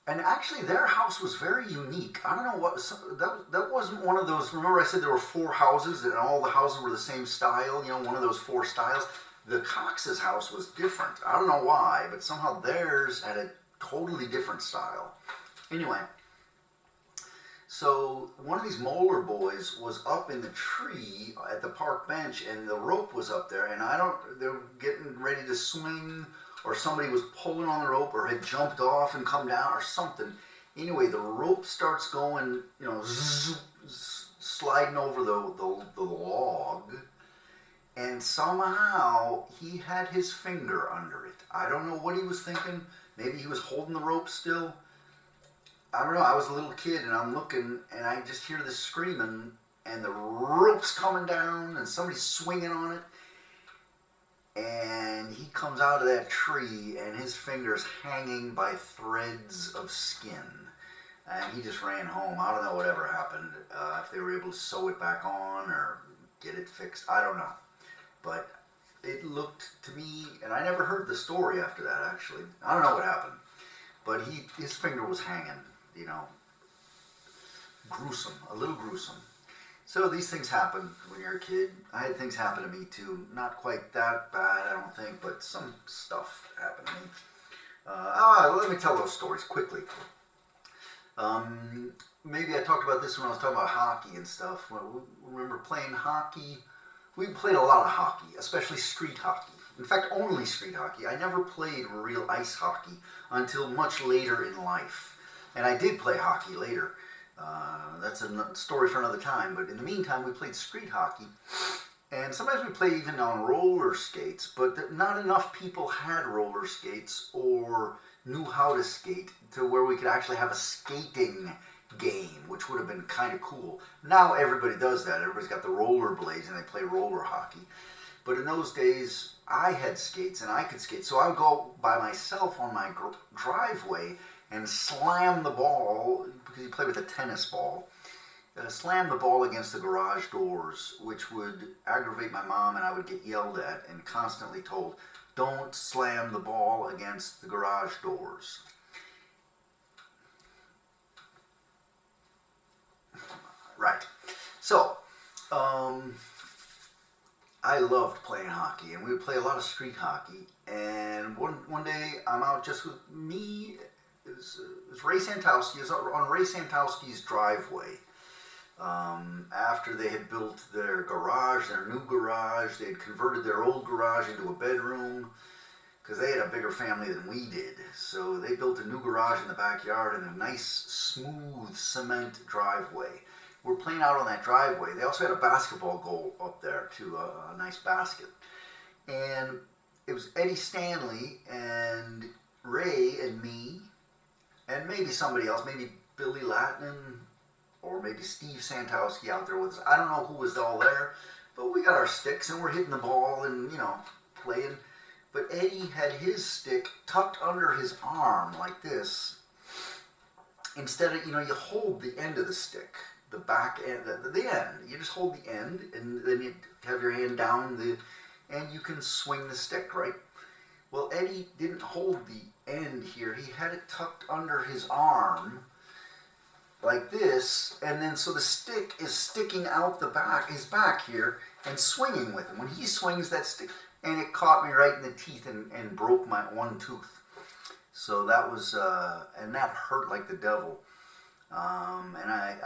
And actually their house was very unique. I don't know what, that wasn't one of those, remember I said there were 4 houses and all the houses were the same style, one of those 4 styles. The Cox's house was different. I don't know why, but somehow theirs had a totally different style. Anyway, so one of these Moeller boys was up in the tree at the park bench, and the rope was up there, and they were getting ready to swing, or somebody was pulling on the rope, or had jumped off and come down, or something. Anyway, the rope starts going, sliding over the log, and somehow he had his finger under it. I don't know what he was thinking. Maybe he was holding the rope still. I don't know. I was a little kid, and I'm looking, and I just hear this screaming, and the rope's coming down, and somebody's swinging on it. And he comes out of that tree, and his finger's hanging by threads of skin. And he just ran home. I don't know whatever happened. If they were able to sew it back on or get it fixed, I don't know. But it looked to me, and I never heard the story after that, actually. I don't know what happened. But his finger was hanging, gruesome, a little gruesome. So these things happen when you're a kid. I had things happen to me too. Not quite that bad, I don't think, but some stuff happened to me. Let me tell those stories quickly. Maybe I talked about this when I was talking about hockey and stuff. Remember playing hockey? We played a lot of hockey, especially street hockey. In fact, only street hockey. I never played real ice hockey until much later in life. And I did play hockey later. That's a story for another time. But in the meantime, we played street hockey. And sometimes we play even on roller skates, but not enough people had roller skates or knew how to skate to where we could actually have a skating game, which would have been kind of cool. Now everybody does that. Everybody's got the roller blades and they play roller hockey. But in those days, I had skates and I could skate. So I would go by myself on my driveway and slam the ball, because you play with a tennis ball, slam the ball against the garage doors, which would aggravate my mom, and I would get yelled at and constantly told, don't slam the ball against the garage doors. Right. So, I loved playing hockey, and we would play a lot of street hockey. And one day, I'm out just with me. It was Ray Santowski. It was on Ray Santowski's driveway. After they had built their garage, their new garage, they had converted their old garage into a bedroom, because they had a bigger family than we did. So they built a new garage in the backyard and a nice, smooth cement driveway. We're playing out on that driveway. They also had a basketball goal up there, too, a nice basket. And it was Eddie Stanley and Ray and me, and maybe somebody else, maybe Billy Latman, or maybe Steve Santowski out there with us. I don't know who was all there, but we got our sticks and we're hitting the ball and, playing. But Eddie had his stick tucked under his arm like this. Instead of, you hold the end of the stick, the back end, the end. You just hold the end, and then you have your hand down and you can swing the stick, right? Well, Eddie didn't hold the end here. He had it tucked under his arm, like this, and then so the stick is sticking out his back here, and swinging with him. When he swings that stick, and it caught me right in the teeth and broke my one tooth. So that was, and that hurt like the devil. And I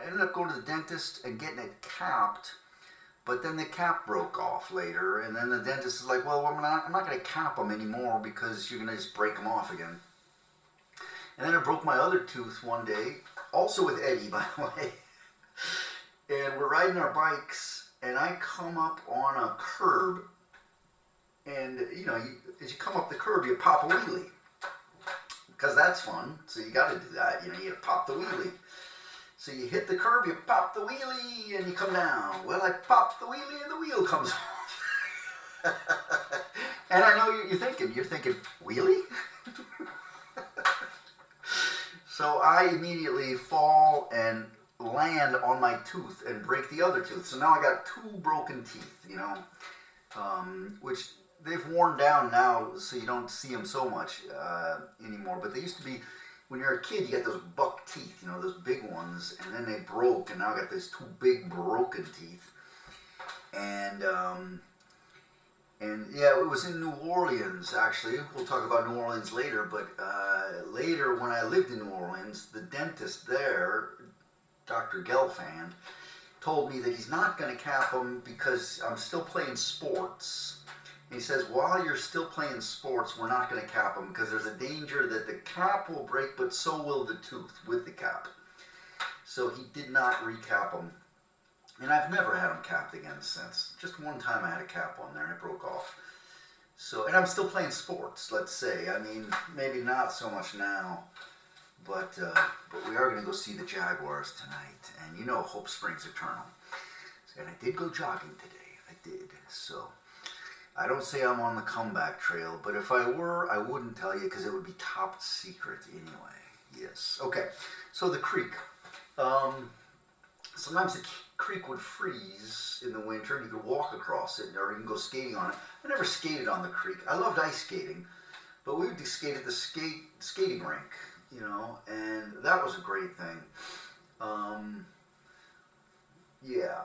ended up going to the dentist and getting it capped, but then the cap broke off later, and then the dentist is like, well, I'm not going to cap them anymore because you're going to just break them off again. And then I broke my other tooth one day, also with Eddie, by the way. And we're riding our bikes, and I come up on a curb, and, as you come up the curb, you pop a wheelie. Because that's fun, so you got to do that. You got to pop the wheelie. So you hit the curb, you pop the wheelie, and you come down. Well, I pop the wheelie, and the wheel comes off. And I know you're thinking, wheelie? So I immediately fall and land on my tooth and break the other tooth. So now I got two broken teeth, which they've worn down now, so you don't see them so much anymore. But they used to be, when you're a kid, you get those buck teeth, those big ones, and then they broke, and now I got these two big broken teeth. And yeah, it was in New Orleans, actually. We'll talk about New Orleans later, but later when I lived in New Orleans, the dentist there, Dr. Gelfand, told me that he's not going to cap them because I'm still playing sports. And he says, while you're still playing sports, we're not going to cap them because there's a danger that the cap will break, but so will the tooth with the cap. So he did not recap them. And I've never had them capped again since. Just one time I had a cap on there and it broke off. So, and I'm still playing sports, let's say. I mean, maybe not so much now, but we are going to go see the Jaguars tonight. And hope springs eternal. And I did go jogging today. I did. So, I don't say I'm on the comeback trail, but if I were, I wouldn't tell you because it would be top secret anyway. Yes. Okay. So the creek. Sometimes the creek would freeze in the winter and you could walk across it or you can go skating on it. I never skated on the creek. I loved ice skating, but we would skate at the skating rink, and that was a great thing. Yeah.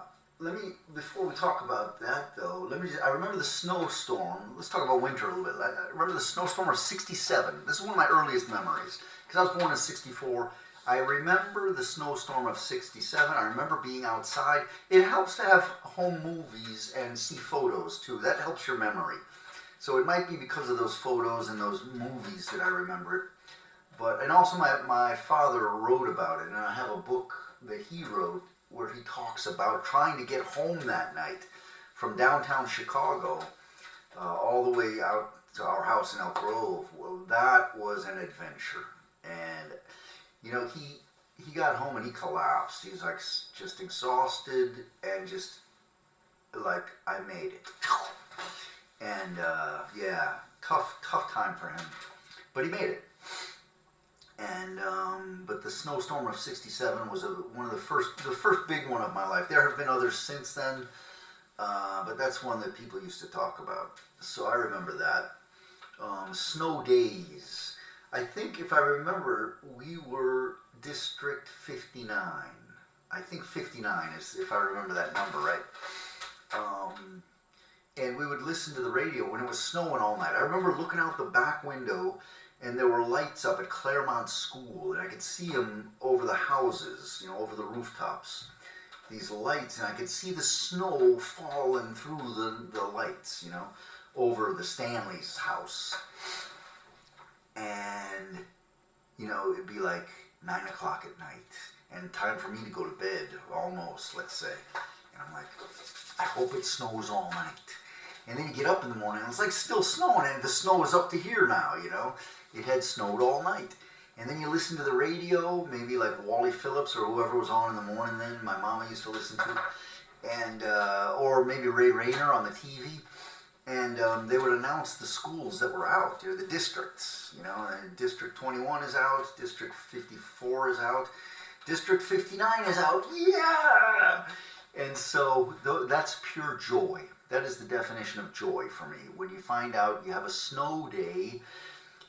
Before we talk about that though, I remember the snowstorm. Let's talk about winter a little bit. I remember the snowstorm of '67. This is one of my earliest memories because I was born in '64. I remember the snowstorm of '67. I remember being outside. It helps to have home movies and see photos too. That helps your memory. So it might be because of those photos and those movies that I remember it. And also my father wrote about it, and I have a book that he wrote where he talks about trying to get home that night from downtown Chicago all the way out to our house in Elk Grove. Well, that was an adventure. And, you know, he got home and he collapsed. He was like just exhausted and just like, I made it. And yeah, tough time for him. But he made it. And but the snowstorm of '67 was one of the first big one of my life. There have been others since then, but that's one that people used to talk about. So I remember that. Snow days. I think if I remember, we were District 59. I think 59 is, if I remember that number right. And we would listen to the radio when it was snowing all night. I remember looking out the back window, and there were lights up at Claremont School, and I could see them over the houses, you know, over the rooftops. These lights, and I could see the snow falling through the lights, you know, over the Stanley's house. And, you know, it'd be like 9 o'clock at night, and time for me to go to bed, almost, let's say. And I'm like, I hope it snows all night. And then you get up in the morning, and it's like still snowing, and the snow is up to here now, you know. It had snowed all night. And then you listen to the radio, maybe like Wally Phillips or whoever was on in the morning then, my mama used to listen to, and or maybe Ray Rayner on the TV, and they would announce the schools that were out, you know, the districts, you know, and District 21 is out, District 54 is out, District 59 is out, yeah! And so that's pure joy. That is the definition of joy for me. When you find out you have a snow day,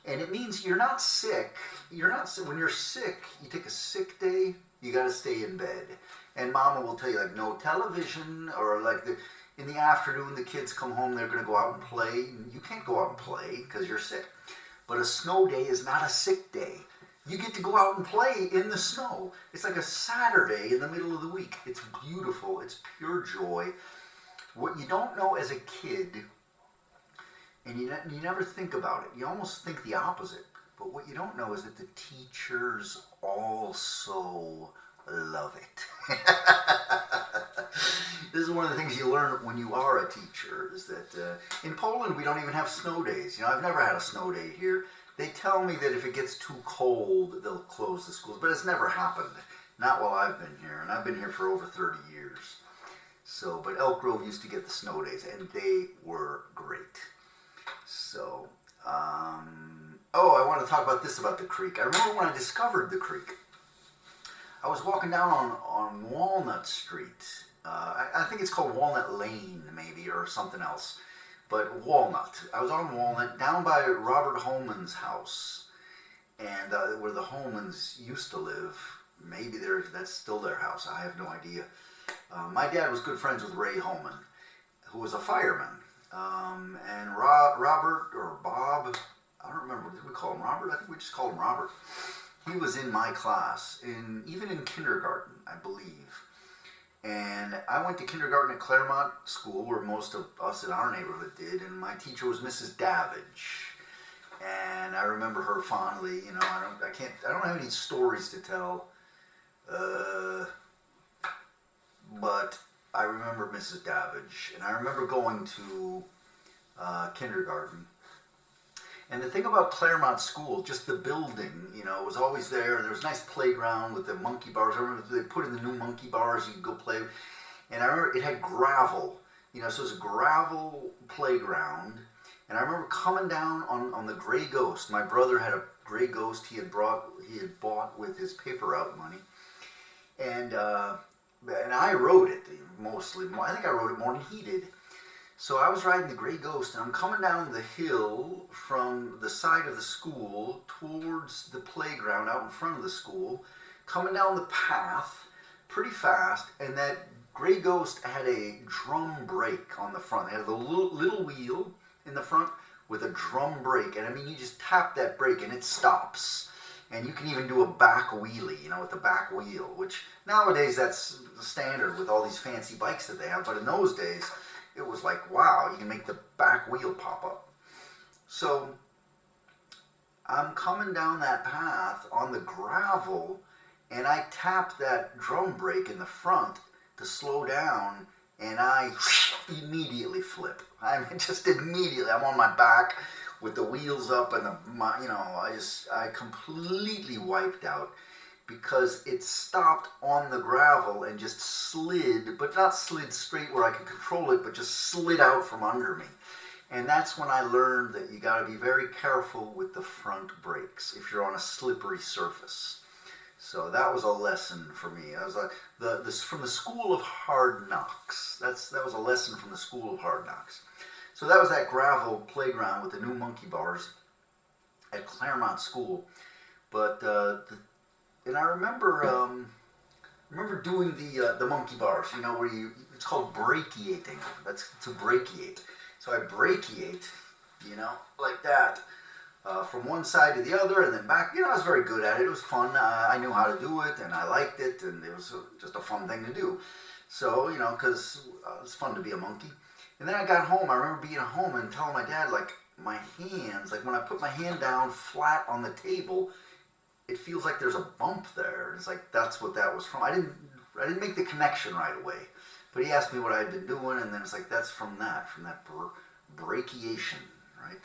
and it means you're not sick. When you're sick, you take a sick day, you got to stay in bed. And mama will tell you, like, no television, or like in the afternoon, the kids come home, they're going to go out and play. You can't go out and play because you're sick. But a snow day is not a sick day. You get to go out and play in the snow. It's like a Saturday in the middle of the week. It's beautiful. It's pure joy. What you don't know as a kid, and you never think about it, you almost think the opposite, but what you don't know is that the teachers also love it. This is one of the things you learn when you are a teacher, is that in Poland we don't even have snow days. You know, I've never had a snow day here. They tell me that if it gets too cold, they'll close the schools, but it's never happened. Not while I've been here, and I've been here for over 30 years. So, but Elk Grove used to get the snow days, and they were great. So, oh, I want to talk about this, about the creek. I remember when I discovered the creek. I was walking down on Walnut Street. I think it's called Walnut Lane, maybe, or something else. But Walnut. I was on Walnut, down by Robert Holman's house, and where the Holmans used to live. Maybe that's still their house. I have no idea. My dad was good friends with Ray Holman, who was a fireman. And Robert, or Bob, I don't remember, did we call him Robert? I think we just called him Robert. He was in my class, even in kindergarten, I believe. And I went to kindergarten at Claremont School, where most of us in our neighborhood did, and my teacher was Mrs. Davidge. And I remember her fondly. You know, I don't have any stories to tell, but I remember Mrs. Davidge, and I remember going to kindergarten. And the thing about Claremont School, just the building, you know, it was always there. There was a nice playground with the monkey bars. I remember they put in the new monkey bars, you could go play. And I remember it had gravel, you know, so it was a gravel playground. And I remember coming down on the Gray Ghost. My brother had a Gray Ghost he had bought with his paper route money. And I rode it mostly. I think I rode it more than he did. So I was riding the Gray Ghost, and I'm coming down the hill from the side of the school towards the playground out in front of the school, coming down the path pretty fast, and that Gray Ghost had a drum brake on the front. It had a little wheel in the front with a drum brake, and I mean, you just tap that brake and it stops. And you can even do a back wheelie, you know, with the back wheel, which nowadays that's standard with all these fancy bikes that they have, but in those days, it was like, wow, you can make the back wheel pop up. So I'm coming down that path on the gravel, and I tap that drum brake in the front to slow down, and I immediately flip. I mean, just immediately. I'm on my back with the wheels up, and I completely wiped out because it stopped on the gravel and just slid, but not slid straight where I could control it, but just slid out from under me. And that's when I learned that you got to be very careful with the front brakes if you're on a slippery surface. So that was a lesson for me. I was like from the School of Hard Knocks. That was a lesson from the School of Hard Knocks. So that was that gravel playground with the new monkey bars at Claremont School. But and I remember doing the monkey bars. You know, where it's called brachiating. That's to brachiate. So I brachiate, you know, like that, from one side to the other and then back. You know, I was very good at it. It was fun. I knew how to do it, and I liked it, and it was just a fun thing to do. So, you know, because it's fun to be a monkey. And then I got home. I remember being at home and telling my dad, like, my hands, like when I put my hand down flat on the table, it feels like there's a bump there. It's like that's what that was from. I didn't make the connection right away. But he asked me what I had been doing, and then it's like, that's from that brachiation, right?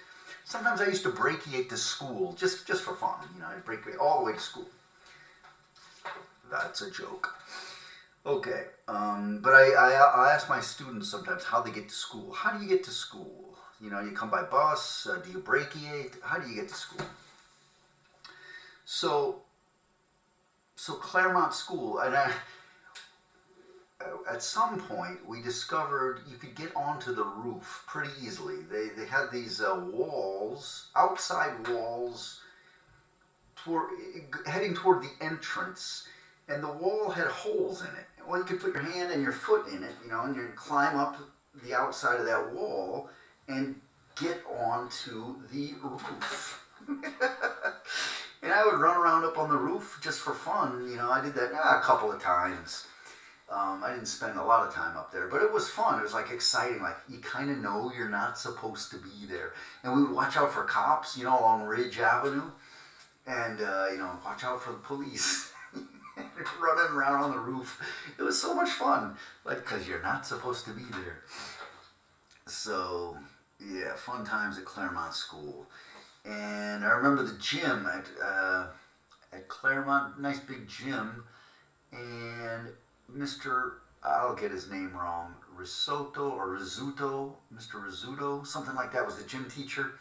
Sometimes I used to brachiate to school, just for fun. You know, I'd brachiate all the way to school. That's a joke. Okay, but I ask my students sometimes how they get to school. How do you get to school? You know, you come by bus, do you brachiate? How do you get to school? So Claremont School, and at some point we discovered you could get onto the roof pretty easily. They had these walls, outside walls, heading toward the entrance, and the wall had holes in it. Well, you could put your hand and your foot in it, you know, and you'd climb up the outside of that wall and get onto the roof. And I would run around up on the roof just for fun. You know, I did that a couple of times. I didn't spend a lot of time up there, but it was fun. It was like exciting. Like you kind of know you're not supposed to be there. And we would watch out for cops, you know, along Ridge Avenue, and you know, watch out for the police. Running around on the roof. It was so much fun, like because you're not supposed to be there. So yeah, fun times at Claremont School. And I remember the gym at Claremont, nice big gym, and Mr. I'll get his name wrong, Risotto or Rizzuto, Mr. Rizzuto, something like that was the gym teacher.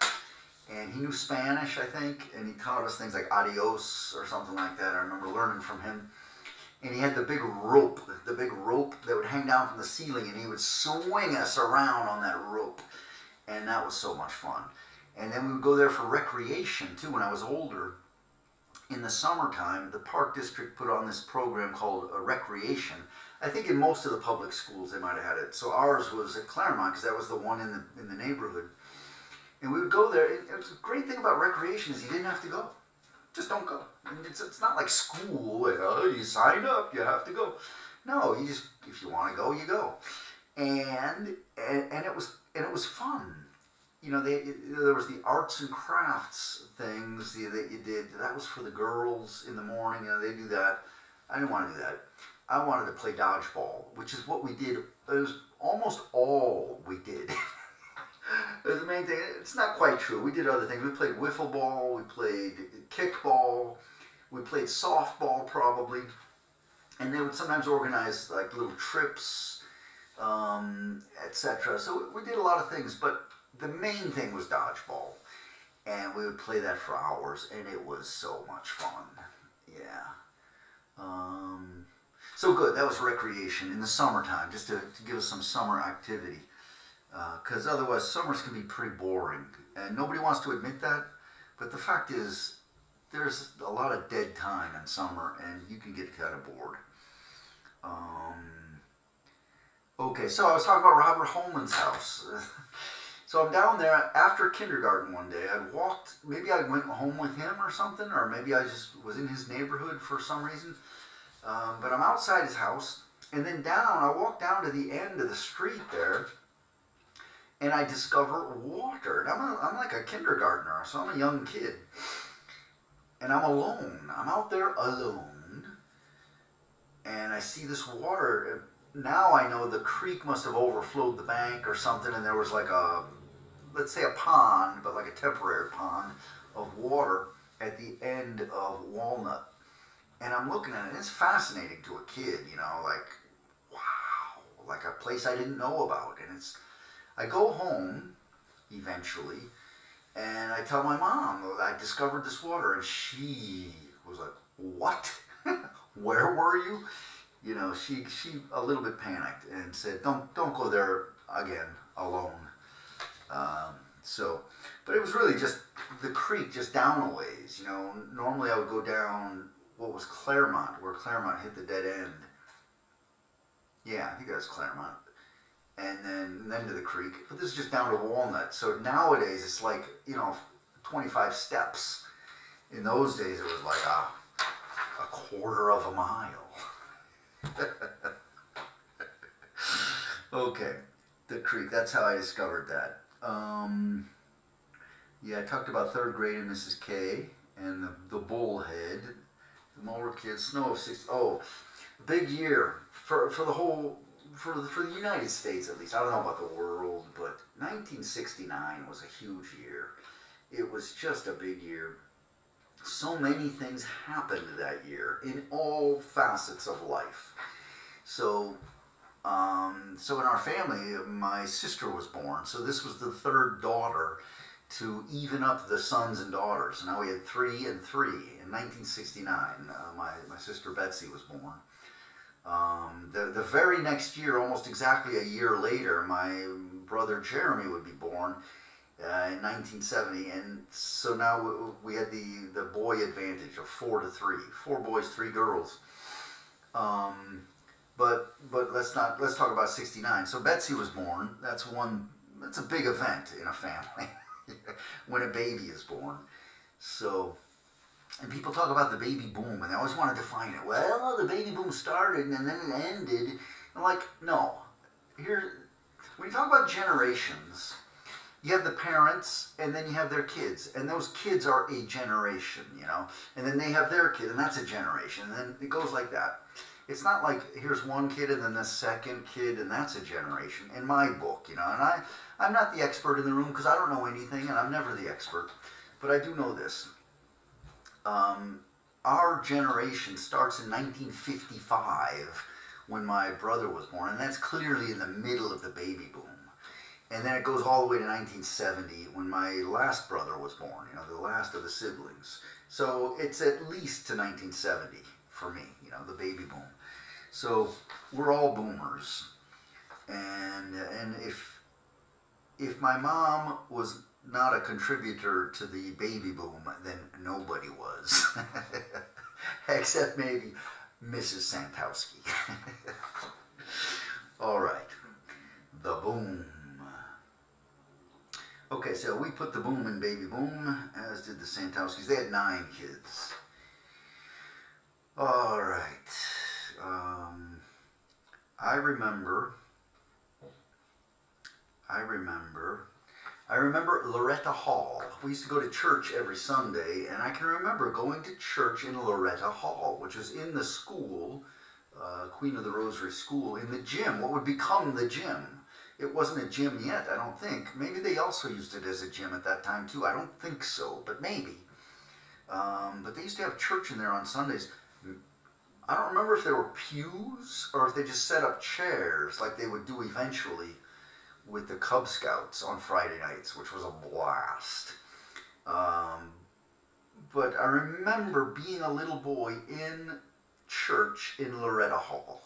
And he knew Spanish, I think, and he taught us things like adios or something like that. I remember learning from him. And he had the big rope that would hang down from the ceiling, and he would swing us around on that rope. And that was so much fun. And then we would go there for recreation, too, when I was older. In the summertime, the Park District put on this program called Recreation. I think in most of the public schools they might have had it. So ours was at Claremont, because that was the one in the neighborhood. And we would go there. And the great thing about recreation is you didn't have to go. Just don't go. I mean, it's not like school. You sign up, you have to go. No, you just, if you want to go, you go. And it was fun. You know, there was the arts and crafts things that you did. That was for the girls in the morning. You know, they do that. I didn't want to do that. I wanted to play dodgeball, which is what we did. It was almost all we did. It was the main thing. It's not quite true. We did other things. We played wiffle ball. We played kickball. We played softball probably. And they would sometimes organize like little trips, etc. So we did a lot of things, but the main thing was dodgeball. And we would play that for hours, and it was so much fun. Yeah. So good. That was recreation in the summertime, just to give us some summer activity. Because otherwise summers can be pretty boring. And nobody wants to admit that. But the fact is, there's a lot of dead time in summer, and you can get kind of bored. Okay, so I was talking about Robert Holman's house. So I'm down there after kindergarten one day. I walked, maybe I went home with him or something, or maybe I just was in his neighborhood for some reason. But I'm outside his house, and then I walked down to the end of the street there, and I discover water. And I'm like a kindergartner, so I'm a young kid. And I'm alone. I'm out there alone. And I see this water. Now I know the creek must have overflowed the bank or something, and there was like a, let's say a pond, but like a temporary pond of water at the end of Walnut. And I'm looking at it, and it's fascinating to a kid, you know, like, wow, like a place I didn't know about. And I go home eventually, and I tell my mom I discovered this water, and she was like, "What? Where were you?" You know, she a little bit panicked and said, "Don't go there again alone." So, but it was really just the creek, just down a ways. You know, normally I would go down what was Claremont, where Claremont hit the dead end. Yeah, I think that's Claremont. And then to the creek. But this is just down to Walnut. So nowadays it's like, you know, 25 steps. In those days it was like a quarter of a mile. Okay, the creek. That's how I discovered that. Yeah, I talked about third grade and Mrs. K and the bullhead, the mower kids, snow of 6. Oh, big year for the whole. For the United States, at least. I don't know about the world, but 1969 was a huge year. It was just a big year. So many things happened that year in all facets of life. So in our family, my sister was born. So this was the third daughter to even up the sons and daughters. Now we had 3 and 3. In 1969, my sister Betsy was born. The very next year, almost exactly a year later, my brother Jeremy would be born in 1970, and so now we had the boy advantage of 4 to 3, 4 boys, 3 girls. But let's talk about 69. So Betsy was born. That's a big event in a family when a baby is born. So. And people talk about the baby boom, and they always want to define it. Well, the baby boom started, and then it ended. I'm like, no. When you talk about generations, you have the parents, and then you have their kids. And those kids are a generation, you know. And then they have their kid, and that's a generation. And then it goes like that. It's not like here's one kid, and then the second kid, and that's a generation. In my book, you know. And I'm not the expert in the room, because I don't know anything, and I'm never the expert. But I do know this. Our generation starts in 1955 when my brother was born, and that's clearly in the middle of the baby boom. And then it goes all the way to 1970 when my last brother was born, you know, the last of the siblings. So it's at least to 1970 for me, you know, the baby boom. So we're all boomers. And if my mom was not a contributor to the baby boom, then nobody was. Except maybe Mrs. Santowski. All right. The boom. Okay, so we put the boom in baby boom, as did the Santowskis. They had 9 kids. All right. I remember Loretta Hall. We used to go to church every Sunday, and I can remember going to church in Loretta Hall, which was in the school, Queen of the Rosary School, in the gym, what would become the gym. It wasn't a gym yet, I don't think. Maybe they also used it as a gym at that time, too. I don't think so, but maybe. But they used to have church in there on Sundays. I don't remember if there were pews or if they just set up chairs like they would do eventually with the Cub Scouts on Friday nights, which was a blast. But I remember being a little boy in church in Loretta Hall.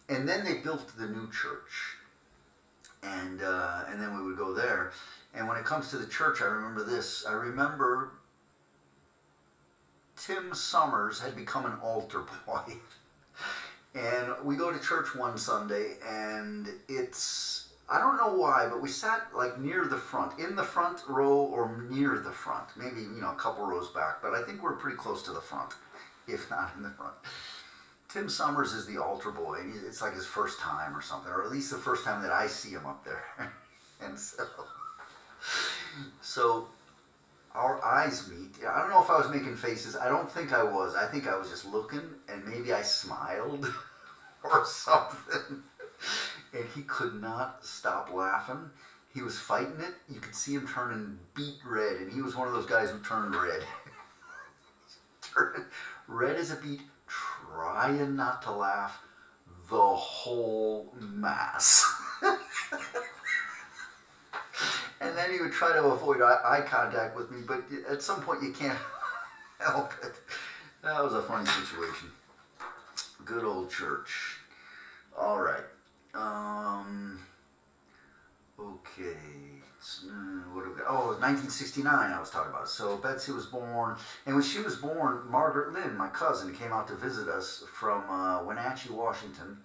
And then they built the new church. And then we would go there. And when it comes to the church, I remember this. I remember Tim Summers had become an altar boy. And we go to church one Sunday, and I don't know why, but we sat like near the front, in the front row or near the front, maybe, you know, a couple rows back, but I think we're pretty close to the front, if not in the front. Tim Summers is the altar boy, and it's like his first time or something, or at least the first time that I see him up there. And so our eyes meet. I don't know if I was making faces. I don't think I was. I think I was just looking, and maybe I smiled or something. And he could not stop laughing. He was fighting it. You could see him turning beet red, and he was one of those guys who turned red. Turned red as a beet, trying not to laugh the whole mass. And then he would try to avoid eye contact with me, but at some point you can't help it. That was a funny situation. Good old church. All right. Okay. What do we got? Oh, it was 1969 I was talking about. So Betsy was born, and when she was born, Margaret Lynn, my cousin, came out to visit us from Wenatchee, Washington.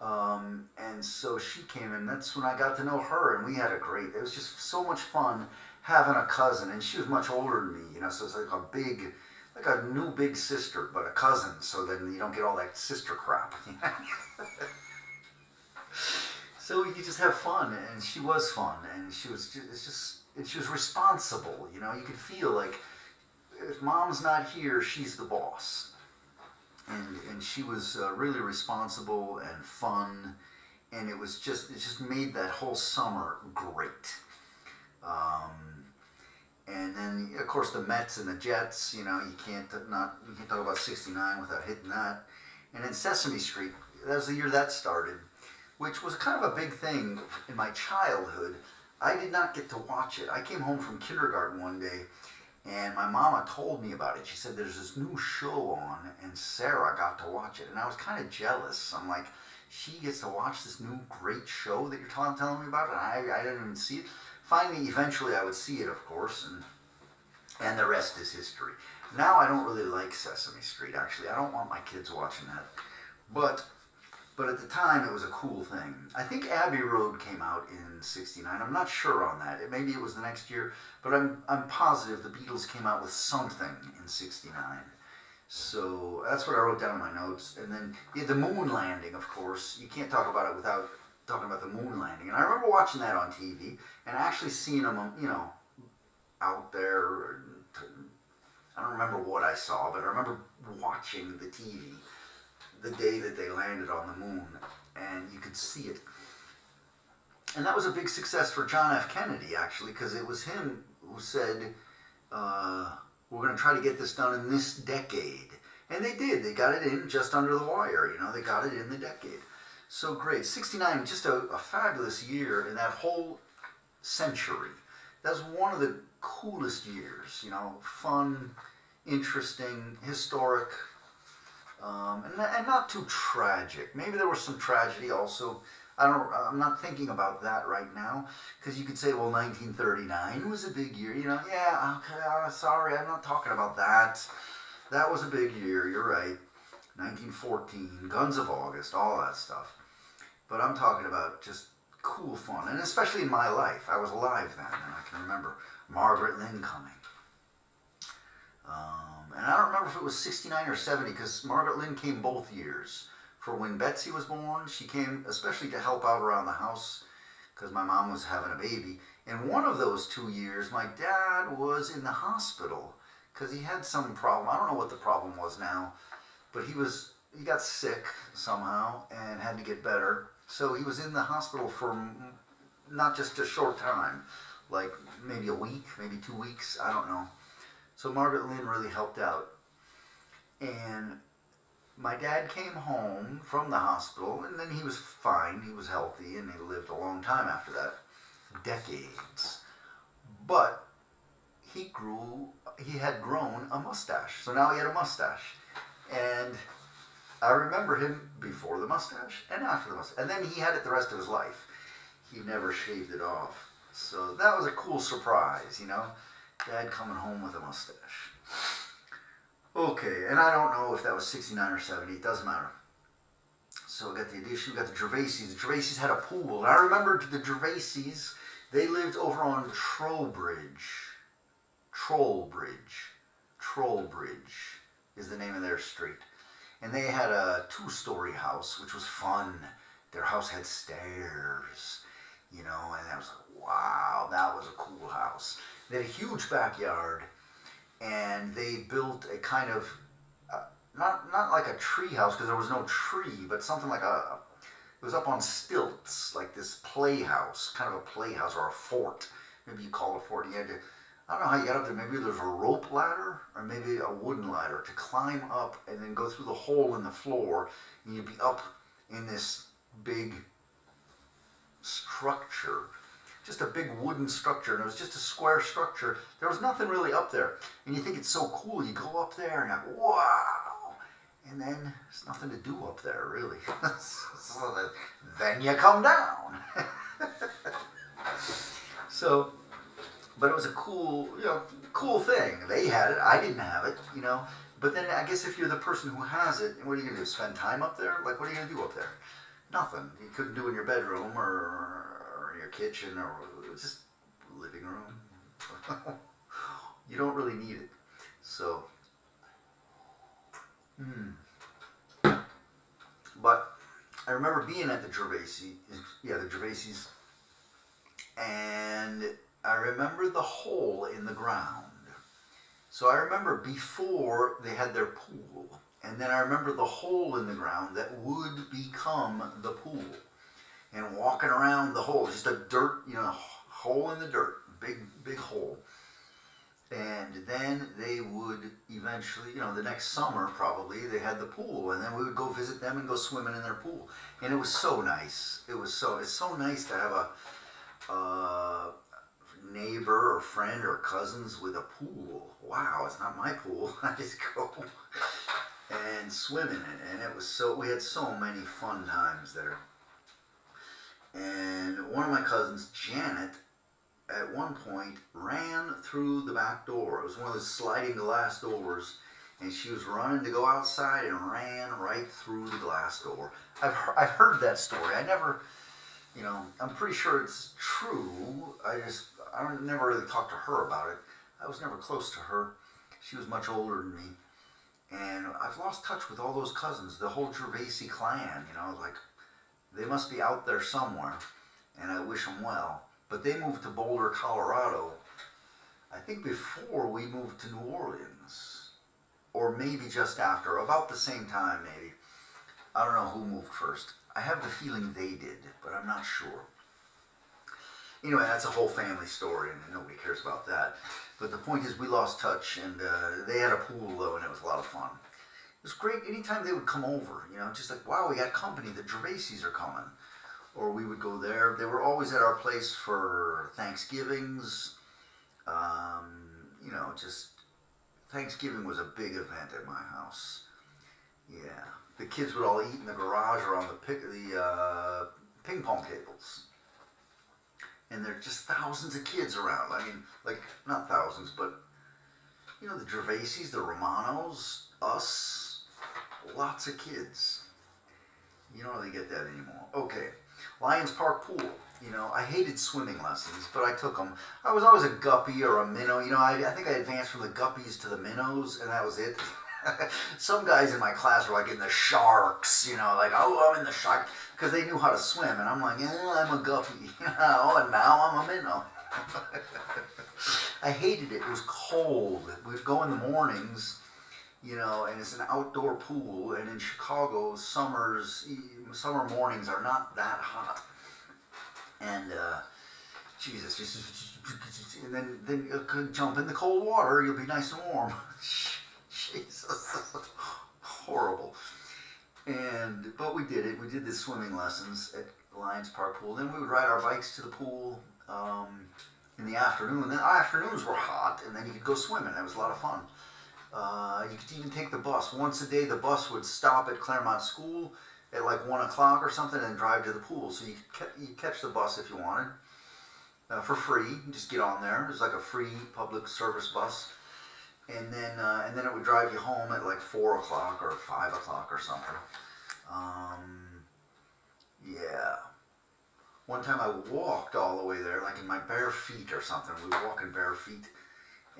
And so she came, and that's when I got to know her, and we had a great, it was just so much fun having a cousin, and she was much older than me, you know, so it's like a new big sister, but a cousin, so then you don't get all that sister crap. So we could just have fun, and she was fun, and she was and she was responsible, you know, you could feel like if mom's not here, she's the boss. And she was really responsible and fun, and it just made that whole summer great. And then of course the Mets and the Jets, you know, you can't talk about '69 without hitting that. And then Sesame Street, that was the year that started, which was kind of a big thing in my childhood. I did not get to watch it. I came home from kindergarten one day, and my mama told me about it. She said there's this new show on, and Sarah got to watch it. And I was kind of jealous. I'm like, she gets to watch this new great show that you're telling me about, and I didn't even see it. Finally, eventually I would see it, of course, and the rest is history. Now I don't really like Sesame Street, actually. I don't want my kids watching that. But at the time, it was a cool thing. I think Abbey Road came out in '69. I'm not sure on that. Maybe it was the next year, but I'm positive the Beatles came out with something in '69. So that's what I wrote down in my notes. And then the moon landing, of course. You can't talk about it without talking about the moon landing. And I remember watching that on TV and actually seeing them, you know, out there. I don't remember what I saw, but I remember watching the TV the day that they landed on the moon, and you could see it. And that was a big success for John F. Kennedy, actually, because it was him who said, we're going to try to get this done in this decade. And they did. They got it in just under the wire, you know. They got it in the decade. So great. '69, just a fabulous year in that whole century. That was one of the coolest years, you know, fun, interesting, historic, and not too tragic. Maybe there was some tragedy also. I'm not thinking about that right now, because you could say, well, 1939 was a big year. You know, yeah, okay, sorry, I'm not talking about that. That was a big year, you're right. 1914, Guns of August, all that stuff. But I'm talking about just cool fun, and especially in my life. I was alive then, and I can remember Margaret Lynn coming. And I don't remember if it was '69 or '70, because Margaret Lynn came both years. For when Betsy was born, she came especially to help out around the house, because my mom was having a baby. And one of those 2 years, my dad was in the hospital, because he had some problem. I don't know what the problem was now, but he got sick somehow and had to get better. So he was in the hospital for not just a short time, like maybe a week, maybe 2 weeks, I don't know. So Margaret Lynn really helped out. And my dad came home from the hospital, and then he was fine, he was healthy, and he lived a long time after that, decades. But he had grown a mustache, so now he had a mustache. And I remember him before the mustache and after the mustache. And then he had it the rest of his life. He never shaved it off. So that was a cool surprise, you know? Dad coming home with a mustache. Okay, and I don't know if that was '69 or '70. It doesn't matter. So we got the addition, we got the Gervaises. The Gervaises had a pool. And I remember the Gervaises, they lived over on Trollbridge is the name of their street. And they had a 2-story house, which was fun. Their house had stairs. you know, and I was like, wow, that was a cool house. They had a huge backyard, and they built a kind of not like a tree house because there was no tree, but something like it was up on stilts, like this playhouse, kind of a playhouse or a fort. Maybe you call it a fort. You had to, I don't know how you got up there. Maybe there's a rope ladder or maybe a wooden ladder to climb up and then go through the hole in the floor, and you'd be up in this big structure, just a big wooden structure, and it was just a square structure. There was nothing really up there, and you think it's so cool. You go up there and you're like, wow, and then there's nothing to do up there really. So then you come down. So, but it was a cool, cool thing. They had it. I didn't have it, But then I guess if you're the person who has it, what are you gonna do? Spend time up there? Like, what are you gonna do up there? Nothing. You couldn't do in your bedroom or your kitchen or just living room. You don't really need it. So, but I remember being at the Gervais, and I remember the hole in the ground. So I remember before they had their pool, and then I remember the hole in the ground that would become the pool. And walking around the hole, just a dirt, hole in the dirt, big hole. And then they would eventually, the next summer probably, they had the pool, and then we would go visit them and go swimming in their pool. And it was so nice. It's so nice to have a neighbor or friend or cousins with a pool. Wow, it's not my pool. I just go and swim in it, and we had so many fun times there. And one of my cousins, Janet, at one point ran through the back door. It was one of those sliding glass doors, and she was running to go outside and ran right through the glass door. I've heard that story. I never, I'm pretty sure it's true. I never really talked to her about it. I was never close to her. She was much older than me. And I've lost touch with all those cousins, the whole Gervais clan, like they must be out there somewhere, and I wish them well. But they moved to Boulder, Colorado, I think before we moved to New Orleans, or maybe just after, about the same time maybe. I don't know who moved first. I have the feeling they did, but I'm not sure. Anyway, that's a whole family story, and nobody cares about that. But the point is, we lost touch, and they had a pool, though, and it was a lot of fun. It was great anytime they would come over, just like, wow, we got company, the Gervais are coming. Or we would go there. They were always at our place for Thanksgivings. Just Thanksgiving was a big event at my house. Yeah, the kids would all eat in the garage or on the ping pong tables. And there are just thousands of kids around. I mean, like, not thousands, but, the Gervais, the Romanos, us, lots of kids. You don't really get that anymore. Okay, Lions Park Pool. I hated swimming lessons, but I took them. I was always a guppy or a minnow. I think I advanced from the guppies to the minnows, and that was it. Some guys in my class were like in the sharks, like, oh, I'm in the shark, because they knew how to swim, and I'm like, I'm a guppy, and now I'm a minnow. I hated it. It was cold. We would go in the mornings, and it's an outdoor pool, and in Chicago, summer mornings are not that hot. And, Jesus, and then you could jump in the cold water, you'll be nice and warm. Jesus, horrible. But we did it. We did the swimming lessons at Lions Park Pool. Then we would ride our bikes to the pool in the afternoon. And then afternoons were hot, and then you could go swimming. It was a lot of fun. You could even take the bus. Once a day, the bus would stop at Claremont School at like 1 o'clock or something and drive to the pool. So you catch the bus if you wanted for free. You just get on there. It was like a free public service bus. And then it would drive you home at like 4 o'clock or 5 o'clock or something. Yeah. One time I walked all the way there, like in my bare feet or something. We were walking bare feet.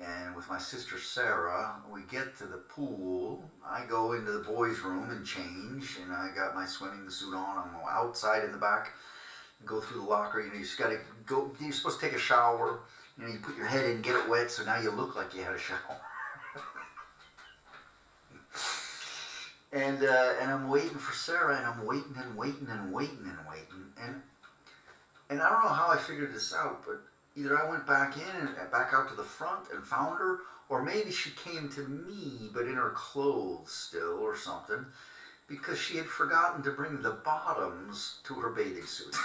And with my sister Sarah, we get to the pool. I go into the boys' room and change, and I got my swimming suit on. I'm outside in the back, go through the locker. You just got to go. You're supposed to take a shower. You put your head in, get it wet, so now you look like you had a shower. And I'm waiting for Sarah, and I'm waiting and waiting and waiting and waiting, and I don't know how I figured this out, but either I went back in and back out to the front and found her, or maybe she came to me, but in her clothes still or something, because she had forgotten to bring the bottoms to her bathing suit.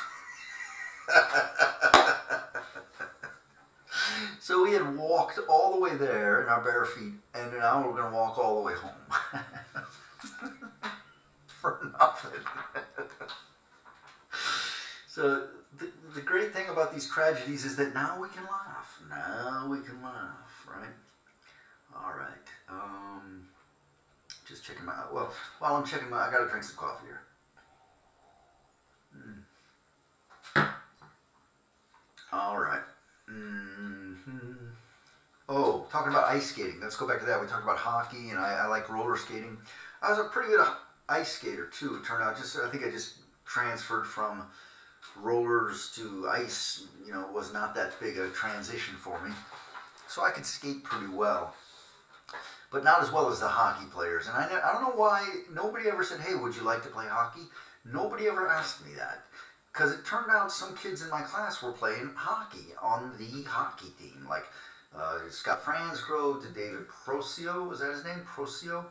So we had walked all the way there in our bare feet, and now we're going to walk all the way home. For nothing. So the great thing about these tragedies is that now we can laugh. Now we can laugh, right? All right. Just checking my... Well, while I'm checking I got to drink some coffee here. All right. Oh, talking about ice skating. Let's go back to that. We talked about hockey, and I like roller skating. I was a pretty good ice skater too. It turned out I think I just transferred from rollers to ice. It was not that big a transition for me, so I could skate pretty well, but not as well as the hockey players. And I don't know why nobody ever said, "Hey, would you like to play hockey?" Nobody ever asked me that. Because it turned out some kids in my class were playing hockey on the hockey team. Like Scott Fransgrove to David Procio, was that his name? Procio,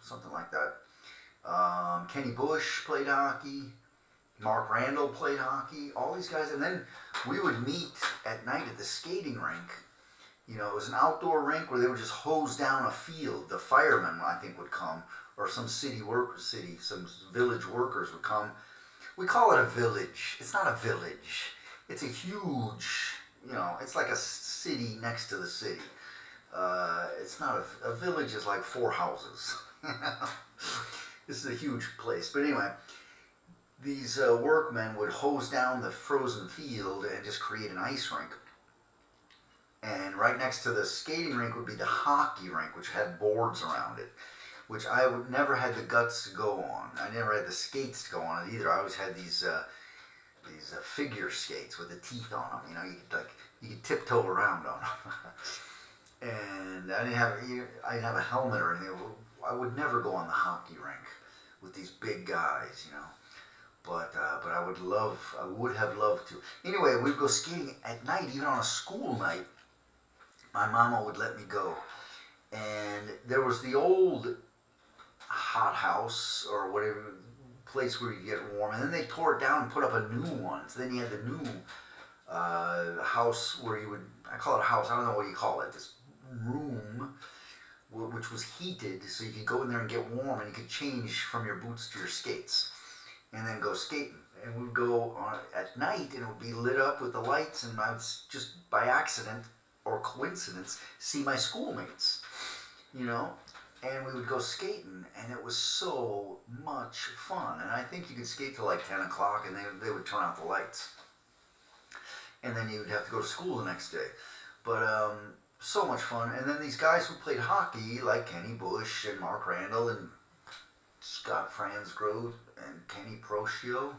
something like that. Kenny Bush played hockey. Mark Randall played hockey. All these guys. And then we would meet at night at the skating rink. It was an outdoor rink where they would just hose down a field. The firemen, I think, would come. Or some some village workers would come. We call it a village. It's not a village. It's a huge, it's like a city next to the city. It's not a village is like 4 houses. This is a huge place. But anyway, these workmen would hose down the frozen field and just create an ice rink. And right next to the skating rink would be the hockey rink, which had boards around it, which I never had the guts to go on. I never had the skates to go on it either. I always had these figure skates with the teeth on them. You could tiptoe around on them. And I didn't have a helmet or anything. I would never go on the hockey rink with these big guys, But I would have loved to. Anyway, we'd go skating at night, even on a school night. My mama would let me go. And there was the old hot house or whatever place where you get warm, and then they tore it down and put up a new one. So then you had the new house where I call it a house, I don't know what you call it, this room which was heated, so you could go in there and get warm, and you could change from your boots to your skates and then go skating. And we'd go on at night, and it would be lit up with the lights, and I would just by accident or coincidence see my schoolmates, and we would go skating, and it was so much fun. And I think you could skate till like 10 o'clock, and they would turn out the lights. And then you would have to go to school the next day. But so much fun. And then these guys who played hockey, like Kenny Bush and Mark Randall and Scott Fransgrove and Kenny Procio,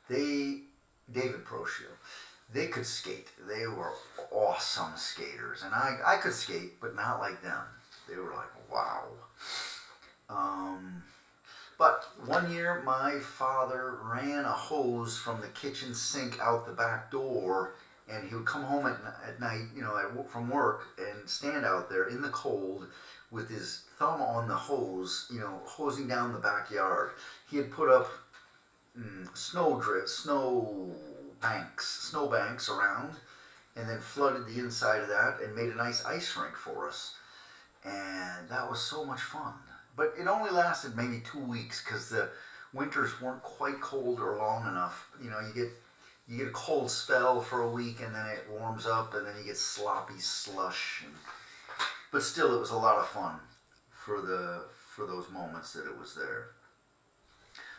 David Procio, they could skate. They were awesome skaters. And I could skate, but not like them. They were like, wow. But one year, my father ran a hose from the kitchen sink out the back door, and he would come home at night, from work, and stand out there in the cold with his thumb on the hose, hosing down the backyard. He had put up snow banks around, and then flooded the inside of that and made a nice ice rink for us. And that was so much fun. But it only lasted maybe 2 weeks because the winters weren't quite cold or long enough. You get a cold spell for a week, and then it warms up, and then you get sloppy slush. But still, it was a lot of fun for those moments that it was there.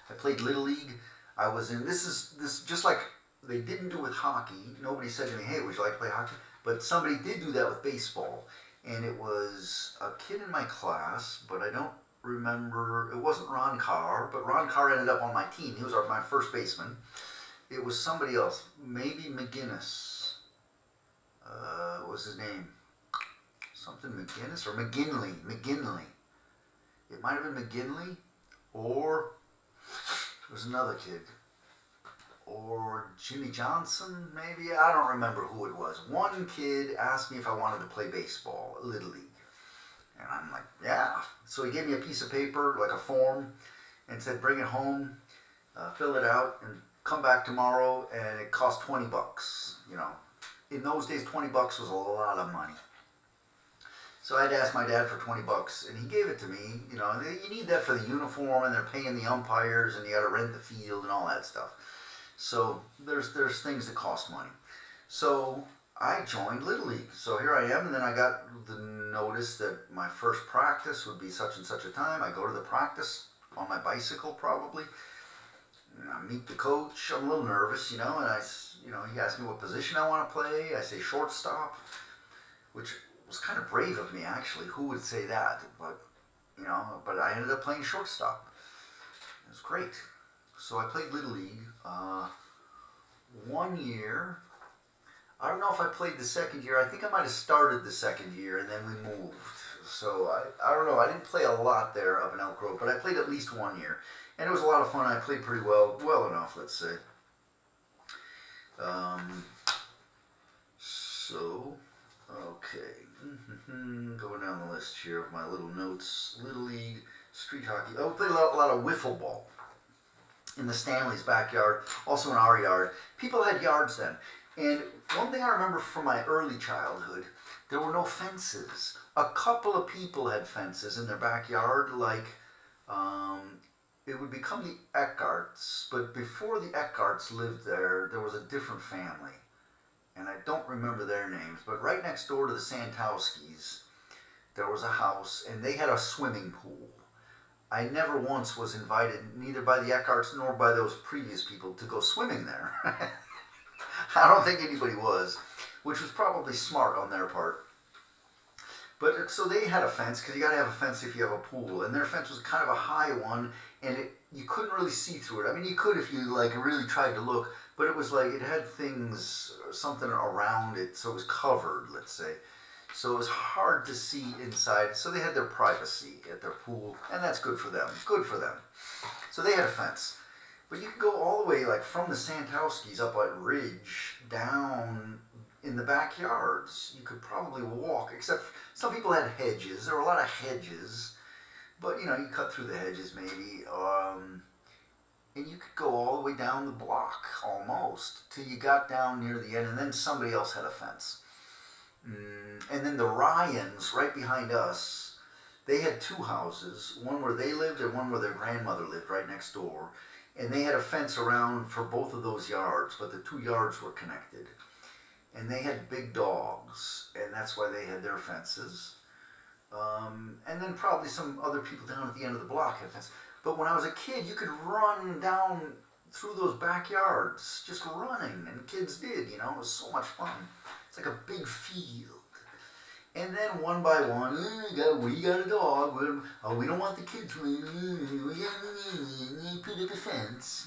I played Little League. I was in this just like they didn't do with hockey. Nobody said to me, "Hey, would you like to play hockey?" But somebody did do that with baseball. And it was a kid in my class, but I don't remember. It wasn't Ron Carr, but Ron Carr ended up on my team. He was my first baseman. It was somebody else, maybe McGinnis. What was his name? Something McGinnis or McGinley. McGinley. It might have been McGinley, or it was another kid, or Jimmy Johnson, maybe. I don't remember who it was. One kid asked me if I wanted to play baseball, Little League. And I'm like, yeah. So he gave me a piece of paper, like a form, and said, bring it home, fill it out, and come back tomorrow. And it cost $20. You know, in those days, $20 was a lot of money. So I had to ask my dad for $20, and he gave it to me. You know, you need that for the uniform, and they're paying the umpires, and you got to rent the field and all that stuff. So there's things that cost money. So I joined Little League. So here I am, and then I got the notice that my first practice would be such and such a time. I go to the practice on my bicycle, probably. And I meet the coach. I'm a little nervous, you know, and he asked me what position I want to play. I say shortstop, which was kind of brave of me, actually. Who would say that? But I ended up playing shortstop. It was great. So I played Little League 1 year. I don't know if I played the second year. I think I might have started the second year, and then we moved. So I don't know. I didn't play a lot there up in Elk Grove, but I played at least 1 year. And it was a lot of fun. I played pretty well enough, let's say. Okay. Going down the list here of my little notes. Little League, street hockey. Oh, we played a lot of wiffle ball in the Stanley's backyard, also in our yard. People had yards then. And one thing I remember from my early childhood, there were no fences. A couple of people had fences in their backyard, like it would become the Eckarts, but before the Eckarts lived there, there was a different family. And I don't remember their names, but right next door to the Santowskis, there was a house, and they had a swimming pool. I never once was invited, neither by the Eckarts nor by those previous people, to go swimming there. I don't think anybody was, which was probably smart on their part. But so they had a fence, because you got to have a fence if you have a pool, and their fence was kind of a high one, and you couldn't really see through it. I mean, you could if you really tried to look, but it was like it had things, something around it, so it was covered, let's say. So it was hard to see inside. So they had their privacy at their pool, and that's good for them. Good for them. So they had a fence. But you could go all the way, like from the Santowskis up at Ridge down in the backyards. You could probably walk, except some people had hedges. There were a lot of hedges, but you cut through the hedges maybe. And you could go all the way down the block almost till you got down near the end, and then somebody else had a fence. And then the Ryans, right behind us, they had two houses, one where they lived and one where their grandmother lived right next door. And they had a fence around for both of those yards, but the two yards were connected. And they had big dogs, and that's why they had their fences. And then probably some other people down at the end of the block had fences. But when I was a kid, you could run down through those backyards, just running, and kids did, it was so much fun. It's like a big field. And then one by one, we got a dog, we don't want the kids running, put up a fence,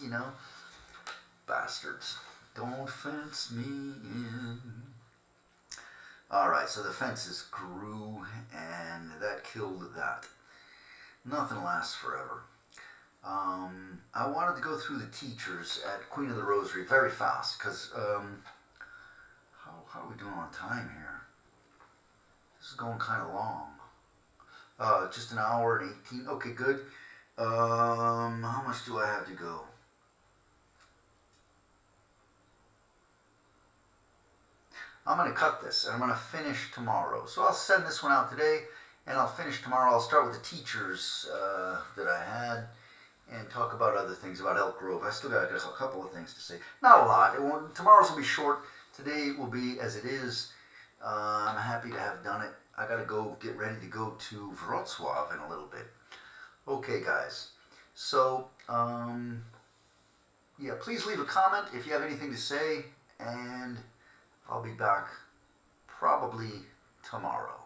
Bastards. Don't fence me in. Alright, so the fences grew, and that killed that. Nothing lasts forever. I wanted to go through the teachers at Queen of the Rosary very fast, because, how are we doing on time here? This is going kind of long. Just an hour and 18. Okay, good. How much do I have to go? I'm going to cut this, and I'm going to finish tomorrow. So I'll send this one out today, and I'll finish tomorrow. I'll start with the teachers that I had, and talk about other things about Elk Grove. I still got a couple of things to say. Not a lot. Tomorrow's will be short. Today will be as it is. I'm happy to have done it. I got to go get ready to go to Wrocław in a little bit. Okay, guys. So, yeah, please leave a comment if you have anything to say, and I'll be back probably tomorrow.